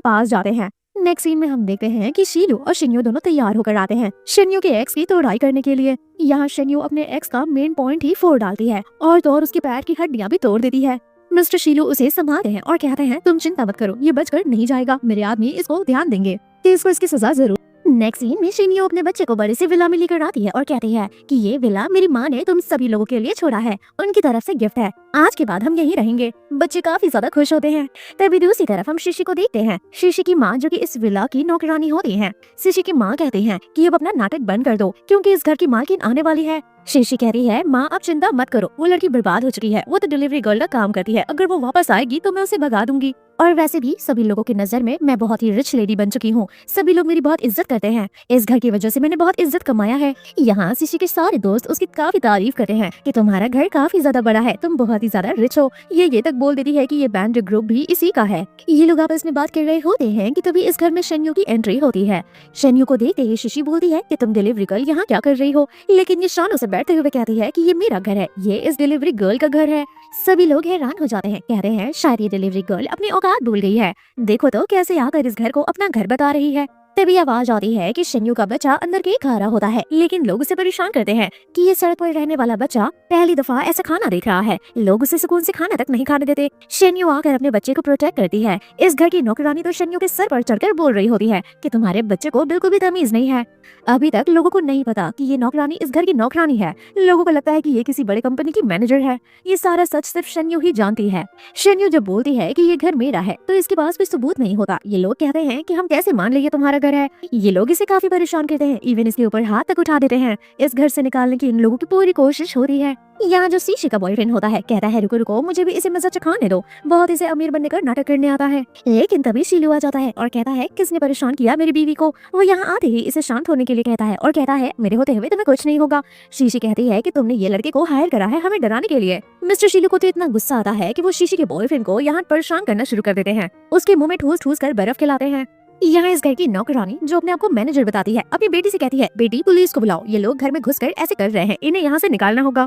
पास जाते हैं। नेक्स्ट सीन में हम देखते हैं कि शीलू और शिन्यू दोनों तैयार होकर आते हैं शिन्यू के एक्स की तोड़ाई करने के लिए। यहाँ शिन्यू अपने एक्स का मेन पॉइंट ही फोड़ डालती है और तो और उसके पैर की हड्डियां भी तोड़ देती है। मिस्टर शीलू उसे संभालते हैं और कहते हैं तुम चिंता मत करो, ये बचकर नहीं जाएगा, मेरे आदमी इसको ध्यान देंगे कि इसको इसकी सजा जरूर। नेक्स्ट सीन में शिन्यू अपने बच्चे को बड़े से विला में लेकर आती है और कहती है कि ये विला मेरी माँ ने तुम सभी लोगों के लिए छोड़ा है, उनकी तरफ से गिफ्ट है, आज के बाद हम यहीं रहेंगे। बच्चे काफी ज्यादा खुश होते हैं। तभी दूसरी तरफ हम शीशी को देखते हैं। शीशी की माँ जो कि इस विला की नौकरानी होती है। शीशी की माँ कहती है कि अब अपना नाटक बंद कर दो क्योंकि इस घर की मालकिन आने वाली है। शीशी कह रही है माँ आप चिंता मत करो, वो लड़की बर्बाद हो चुकी है, वो तो डिलीवरी गर्ल का काम करती है, अगर वो वापस आएगी तो मैं उसे भगा दूंगी। और वैसे भी सभी लोगों की नजर में मैं बहुत ही रिच लेडी बन चुकी हूँ, सभी लोग मेरी बहुत इज्जत करते हैं, इस घर की वजह से मैंने बहुत इज्जत कमाया है। यहाँ शीशी के सारे दोस्त उसकी काफी तारीफ करते हैं कि तुम्हारा घर काफी ज्यादा बड़ा है, तुम बहुत ही ज्यादा रिच हो। ये तक बोल देती है कि ये बैंड ग्रुप भी इसी का है। ये लोग आपस में बात कर रहे होते हैं कि तभी इस घर में शेन्यू की एंट्री होती है। शेन्यू को देखते ही शीशी बोलती है कि तुम डिलीवरी गर्ल यहाँ क्या कर रही हो, लेकिन ये शानों से बैठते हुए कहती है कि ये मेरा घर है, ये इस डिलीवरी गर्ल का घर है। सभी लोग हैरान हो जाते हैं, कह रहे हैं शायद ये डिलीवरी गर्ल अपनी औकात भूल गई है, देखो तो कैसे आकर इस घर को अपना घर बता रही है। तभी आवाज आती है कि शेन्यू का बच्चा अंदर केक खा रहा होता है, लेकिन लोग उसे परेशान करते हैं कि ये सड़क पर रहने वाला बच्चा पहली दफा ऐसा खाना देख रहा है, लोग उसे सुकून से खाना तक नहीं खाने देते। शेन्यू आकर अपने बच्चे को प्रोटेक्ट करती है। इस घर की नौकरानी तो शेन्यू के सर पर चढ़कर बोल रही होती है कि तुम्हारे बच्चे को बिल्कुल भी तमीज नहीं है। अभी तक लोगों को नहीं पता कि ये नौकरानी इस घर की नौकरानी है, लोगों को लगता है कि ये किसी बड़े कंपनी की मैनेजर है। ये सारा सच सिर्फ शेन्यू ही जानती है। शेन्यू जब बोलती है कि ये घर मेरा है तो इसके पास कोई सबूत नहीं होता। ये लोग कहते हैं कि हम कैसे मान लेंगे तुम्हारा घर घर है। ये लोग इसे काफी परेशान करते हैं, इवन इसके ऊपर हाथ तक उठा देते हैं। इस घर से निकालने की इन लोगों की पूरी कोशिश हो रही है। यहाँ जो शीशी का बॉयफ्रेंड होता है कहता है रुको रुको मुझे भी इसे मजा चखाने दो, बहुत इसे अमीर बनने का नाटक करने आता है। लेकिन तभी शीलू आ जाता है और कहता है किसने परेशान किया मेरी बीवी को। वो यहाँ आते ही इसे शांत होने के लिए कहता है और कहता है मेरे होते हुए तुम्हें कुछ नहीं होगा। शीशी कहती है कि तुमने ये लड़के को हायर करा है हमें डराने के लिए। मिस्टर शीलू को तो इतना गुस्सा आता है कि वो शीशी के बॉयफ्रेंड को यहाँ परेशान करना शुरू कर देते हैं, उसके मुंह में ठूस ठूस कर बर्फ खिलाते हैं। यहाँ इस घर की नौकरानी जो अपने आप को मैनेजर बताती है अपनी बेटी से कहती है बेटी पुलिस को बुलाओ, ये लोग घर में घुसकर ऐसे कर रहे हैं, इन्हें यहाँ से निकालना होगा।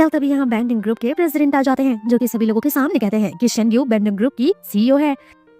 तभी यहाँ बैंडिंग ग्रुप के प्रेसिडेंट आ जाते हैं जो कि सभी लोगों के सामने कहते हैं कि शेन्यू बैंडिंग ग्रुप की सीईओ है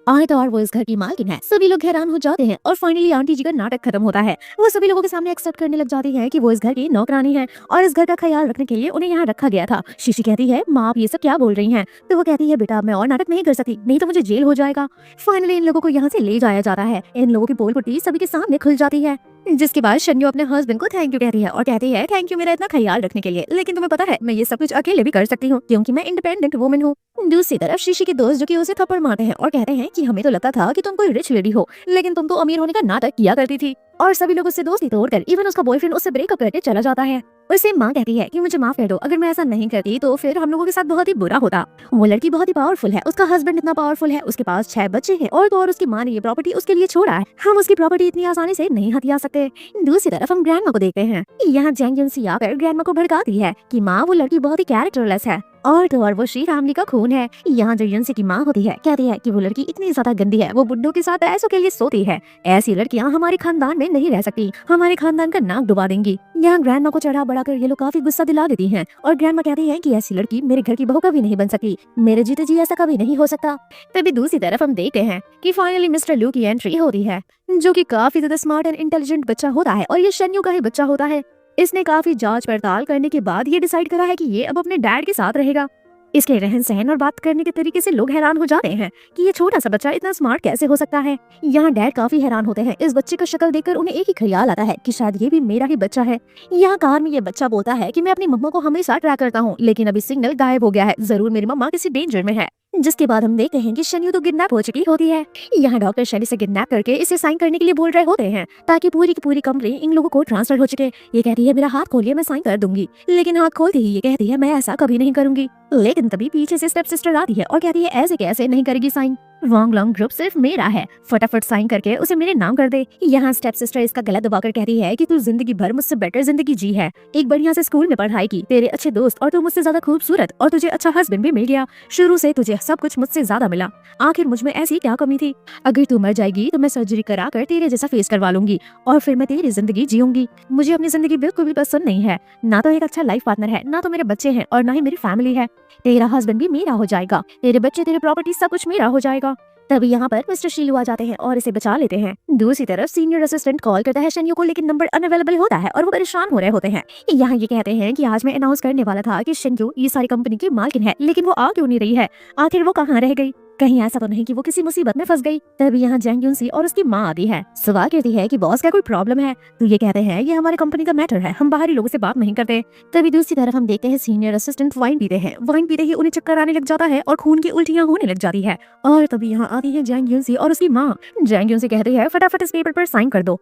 और वो इस घर की मालकिन है। सभी लोग हैरान हो जाते हैं और फाइनली आंटी जी का नाटक खत्म होता है। वो सभी लोगों के सामने एक्सेप्ट करने लग जाती है कि वो इस घर की नौकरानी है और इस घर का ख्याल रखने के लिए उन्हें यहाँ रखा गया था। शीशी कहती है माँ आप ये सब क्या बोल रही हैं? तो वो कहती है बेटा मैं और नाटक नहीं कर सकती, नहीं तो मुझे जेल हो जाएगा। फाइनली इन लोगों को यहाँ से ले जाया जाता है। इन लोगों की पोल पुट्टी सभी के सामने खुल जाती है, जिसके बाद शन्यू अपने हस्बैंड को थैंक यू कहती है और कहती है थैंक यू मेरा इतना ख्याल रखने के लिए, लेकिन तुम्हें पता है मैं ये सब कुछ अकेले भी कर सकती हूँ क्योंकि मैं इंडिपेंडेंट वुमन हूँ। दूसरी तरफ शीशी के दोस्त जो कि उसे थप्पड़ मारते हैं और कहते हैं कि हमें तो लगता था कि तुम कोई रिच लेडी हो, लेकिन तुम तो अमीर होने का नाटक किया करती थी। और सभी लोग उससे दोस्ती तोड़कर इवन उसका बॉयफ्रेंड उससे ब्रेकअप करके चला जाता है। उससे माँ कहती है कि मुझे माफ कर दो, अगर मैं ऐसा नहीं करती तो फिर हम लोगों के साथ बहुत ही बुरा होता। वो लड़की बहुत ही पावरफुल है, उसका हस्बैंड इतना पावरफुल है, उसके पास 6 बच्चे हैं और तो और उसकी माँ ने ये प्रॉपर्टी उसके लिए छोड़ा है। हम उसकी प्रॉपर्टी इतनी आसानी से नहीं हथिया सकते। दूसरी तरफ हम ग्रैंडमा को देखते हैं। यहाँ जैंग जुनसी आकर ग्रैंडमा को भड़काती है कि माँ वो लड़की बहुत ही कैरेक्टरलेस है और तो और वो श्री फैमिली का खून है। यहाँ जो युनसी की माँ होती है कहती है कि वो लड़की इतनी ज्यादा गंदी है, वो बुड्ढों के साथ ऐसों के लिए सोती है, ऐसी लड़कियाँ हमारे खानदान में नहीं रह सकती, हमारे खानदान का नाक डुबा देंगी। यहाँ ग्रैंडमा को चढ़ा बढ़ाकर ये लोग काफी गुस्सा दिला देती हैं और ग्रैंडमा कहती है कि ऐसी लड़की मेरे घर की बहू कभी नहीं बन सकती, मेरे जीते जी ऐसा कभी नहीं हो सकता। तभी दूसरी तरफ हम देखते हैं कि फाइनली मिस्टर लू की एंट्री होती है जो कि काफी ज्यादा स्मार्ट एंड इंटेलिजेंट बच्चा होता है और ये शन्यू का ही बच्चा होता है। इसने काफी जांच पड़ताल करने के बाद ये डिसाइड करा है कि ये अब अपने डैड के साथ रहेगा। इसके रहन सहन और बात करने के तरीके से लोग हैरान हो जाते हैं कि ये छोटा सा बच्चा इतना स्मार्ट कैसे हो सकता है। यहाँ डैड काफी हैरान होते हैं। इस बच्चे का शक्ल देखकर उन्हें एक ही ख्याल आता है कि शायद ये भी मेरा ही बच्चा है। यहाँ कार में ये बच्चा बोलता है कि मैं अपनी मम्मा को हमेशा ट्रैक करता हूँ, लेकिन अभी सिग्नल गायब हो गया है, जरूर मेरी मम्मा किसी डेंजर में है। जिसके बाद हम देखते हैं कि शन्यू तो किडनैप हो चुकी होती है। यहाँ डॉक्टर शैली से किडनैप करके इसे साइन करने के लिए बोल रहे होते हैं ताकि पूरी की पूरी कंपनी इन लोगों को ट्रांसफर हो चुके। ये कहती है मेरा हाथ खोलिए मैं साइन कर दूंगी, लेकिन हाथ खोलते ही ये कहती है मैं ऐसा कभी नहीं करूंगी। लेकिन तभी पीछे से स्टेप सिस्टर आती है और कहती है ऐसे कैसे नहीं करेगी साइन, वॉन्ग लॉन्ग ग्रुप सिर्फ मेरा है, फटाफट साइन करके उसे मेरे नाम कर दे। यहाँ स्टेप सिस्टर इसका गला दबाकर कहती है कि तू जिंदगी भर मुझसे बेटर जिंदगी जी है, एक बढ़िया से स्कूल में पढ़ाई की, तेरे अच्छे दोस्त और तू मुझसे ज्यादा खूबसूरत और तुझे अच्छा हस्बैंड भी मिल गया, शुरू से तुझे सब कुछ मुझसे ज्यादा मिला, आखिर मुझ में ऐसी क्या कमी थी? अगर तू मर जाएगी तो मैं सर्जरी कराकर तेरे जैसा फेस करवा लूंगी और फिर मैं तेरी जिंदगी जीऊंगी। मुझे अपनी जिंदगी बिल्कुल भी पसंद नहीं है, ना तो एक अच्छा लाइफ पार्टनर है, ना तो मेरे बच्चे हैं और ना ही मेरी फैमिली है। तेरा हस्बैंड भी मेरा हो जाएगा, तेरे बच्चे तेरे प्रॉपर्टी सब कुछ मेरा हो जाएगा। तभी यहाँ पर मिस्टर शीलू आ जाते हैं और इसे बचा लेते हैं। दूसरी तरफ सीनियर असिस्टेंट कॉल करता है शन्यू को, लेकिन नंबर अनअवेलेबल होता है और वो परेशान हो रहे होते हैं। यहाँ ये कहते हैं कि आज मैं अनाउंस करने वाला था कि शन्यू ये सारी कंपनी की मालकिन है, लेकिन वो आ क्यों नहीं रही है, आखिर वो कहाँ रह गई, कहीं ऐसा तो नहीं कि वो किसी मुसीबत में फंस गई। तभी यहाँ जैंग युनसी और उसकी माँ आती है। सवाल कहती है कि बॉस का कोई प्रॉब्लम है, तो ये कहते हैं ये हमारे कंपनी का मैटर है, हम बाहरी लोगों से बात नहीं करते। तभी दूसरी तरफ हम देखते हैं सीनियर असिस्टेंट वाइन पीते हैं। वाइन पीते ही उन्हें चक्कर आने लग जाता है और खून की उल्टियां होने लग जाती है। और तभी यहाँ आती है जैंग युनसी और उसकी माँ। जैंग युनसी कहती है फटाफट इस पेपर पर साइन कर दो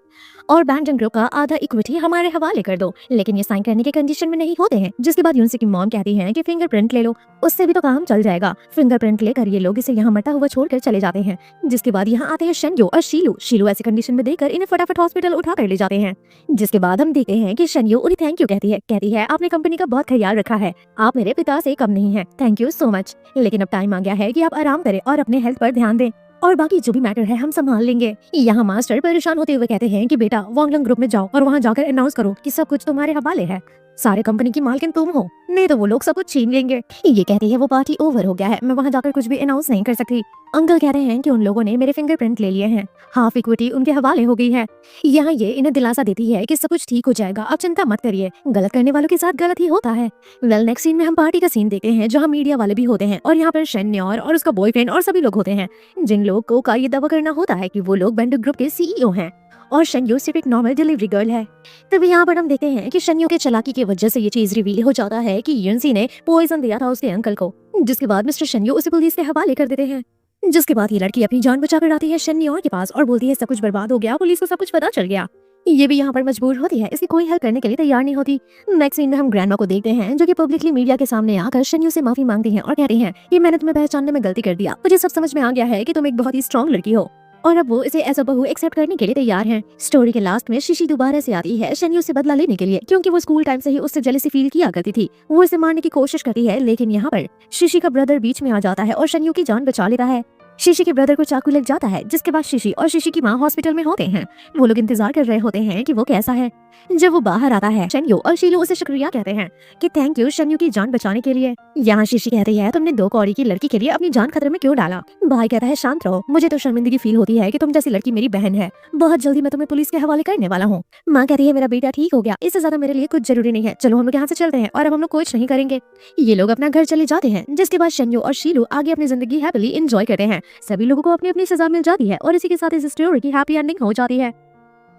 और बैंडन ग्रुप का आधा इक्विटी हमारे हवाले कर दो, लेकिन ये साइन करने के कंडीशन में नहीं होते हैं। जिसके बाद युनसी की मॉम कहती है कि फिंगरप्रिंट ले लो, उससे भी तो काम चल जाएगा। फिंगरप्रिंट लेकर ये लोग इसे यहाँ मरता हुआ छोड़कर चले जाते हैं। जिसके बाद यहाँ आते हैं शन्यू और शीलू ऐसी कंडीशन में देखकर इन्हें फटाफट हॉस्पिटल उठा कर ले जाते हैं। जिसके बाद हम देखते हैं कि शन्यू उन्हें थैंक यू कहती है आपने कंपनी का बहुत ख्याल रखा है, आप मेरे पिता से कम नहीं है, थैंक यू सो मच, लेकिन अब टाइम आ गया है कि आप आराम करें और अपने हेल्थ पर ध्यान दें और बाकी जो भी मैटर है हम संभाल लेंगे। यहाँ मास्टर परेशान होते हुए कहते हैं कि बेटा वांगलंग ग्रुप में जाओ और वहाँ जाकर अनाउंस करो कि सब कुछ तुम्हारे हवाले है, सारे कंपनी की मालकिन तुम हो, नहीं तो वो लोग सब कुछ छीन लेंगे। ये कहती है वो पार्टी ओवर हो गया है, मैं वहाँ जाकर कुछ भी अनाउंस नहीं कर सकती। अंकल कह रहे हैं कि उन लोगों ने मेरे फिंगरप्रिंट ले लिए हैं, हाफ इक्विटी उनके हवाले हो गई है। यहाँ ये इन्हें दिलासा देती है कि सब कुछ ठीक हो जाएगा, आप चिंता मत करिए, गलत करने वालों के साथ गलत ही होता है। वेल नेक्स्ट सीन में हम पार्टी का सीन देखते हैं जहाँ मीडिया वाले भी होते हैं और यहाँ पर शन्यौर और उसका बॉयफ्रेंड और सभी लोग होते हैं, जिन लोगों का ये दावा करना होता है कि वो लोग बैंडन ग्रुप के सीईओ हैं और शन्यू सिर्फ एक नॉर्मल डिलीवरी गर्ल है। तभी यहाँ पर हम देखते हैं कि शन्यू के चालाकी की वजह से ये चीज रिवील हो जाता है कि युनसी ने पॉइजन दिया था उसके अंकल को। जिसके बाद मिस्टर शन्यू उसे पुलिस के हवाले कर देते हैं। जिसके बाद ये लड़की अपनी जान बचाकर आती है शनियोर के पास और बोलती है सब कुछ बर्बाद हो गया, पुलिस को सब कुछ पता चल गया। ये भी यहाँ पर मजबूर होती है, इसकी कोई हेल्प करने के लिए तैयार नहीं होती। नेक्स्ट सीन में हम ग्रैंडमा को देखते हैं जो कि पब्लिकली मीडिया के सामने आकर शनियों से माफी मांगती हैं और कहती हैं कि मैंने तुम्हें पहचानने में गलती कर दिया, मुझे सब समझ में आ गया है कि तुम एक बहुत ही स्ट्रॉन्ग लड़की हो और अब वो इसे एज अ बहू एक्सेप्ट करने के लिए तैयार हैं। स्टोरी के लास्ट में शिशी दोबारा से आती है शनियों से बदला लेने के लिए, क्योंकि वो स्कूल टाइम से ही उससे जेलसी फील किया करती थी। वो इसे मारने की कोशिश करती है, लेकिन यहाँ पर शिशी का ब्रदर बीच में आ जाता है और शनियों की जान बचा लेता है। शिशी के ब्रदर को चाकू लग जाता है, जिसके बाद शिशी और शिशी की माँ हॉस्पिटल में होते हैं। वो लोग इंतजार कर रहे होते हैं कि वो कैसा है। जब वो बाहर आता है शनियो और शीलू उसे शुक्रिया कहते हैं कि थैंक यू शनियो की जान बचाने के लिए। यहाँ शिशी कहती है तुमने 2 कौड़ी की लड़की के लिए अपनी जान खतरे में क्यों डाला। भाई कहता है शांत रहो, मुझे तो शर्मिंदगी फील होती है कि तुम जैसी लड़की मेरी बहन है, बहुत जल्दी मैं तुम्हें पुलिस के हवाले करने वाला हूँ। माँ कहती है मेरा बेटा ठीक हो गया, इससे ज्यादा मेरे लिए कुछ जरूरी नहीं है, चलो हम लोग यहाँ से चलते हैं और अब हम लोग कुछ नहीं करेंगे। ये लोग अपना घर चले जाते हैं, जिसके बाद शनियो और शीलू आगे अपनी जिंदगी हैप्पीली एंजॉय करते हैं। सभी लोगों को अपनी अपनी सजा मिल जाती है और इसी के साथ इस स्टोरी की हैप्पी एंडिंग हो जाती है।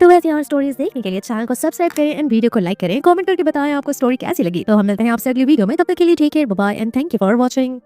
तो वैसे और स्टोरीज देखने के लिए चैनल को सब्सक्राइब करें एंड वीडियो को लाइक करें, कमेंट करके बताएं आपको स्टोरी कैसी लगी। तो हम मिलते हैं आपसे अगली वीडियो में, तब तक के लिए take care, bye bye and thank you for watching.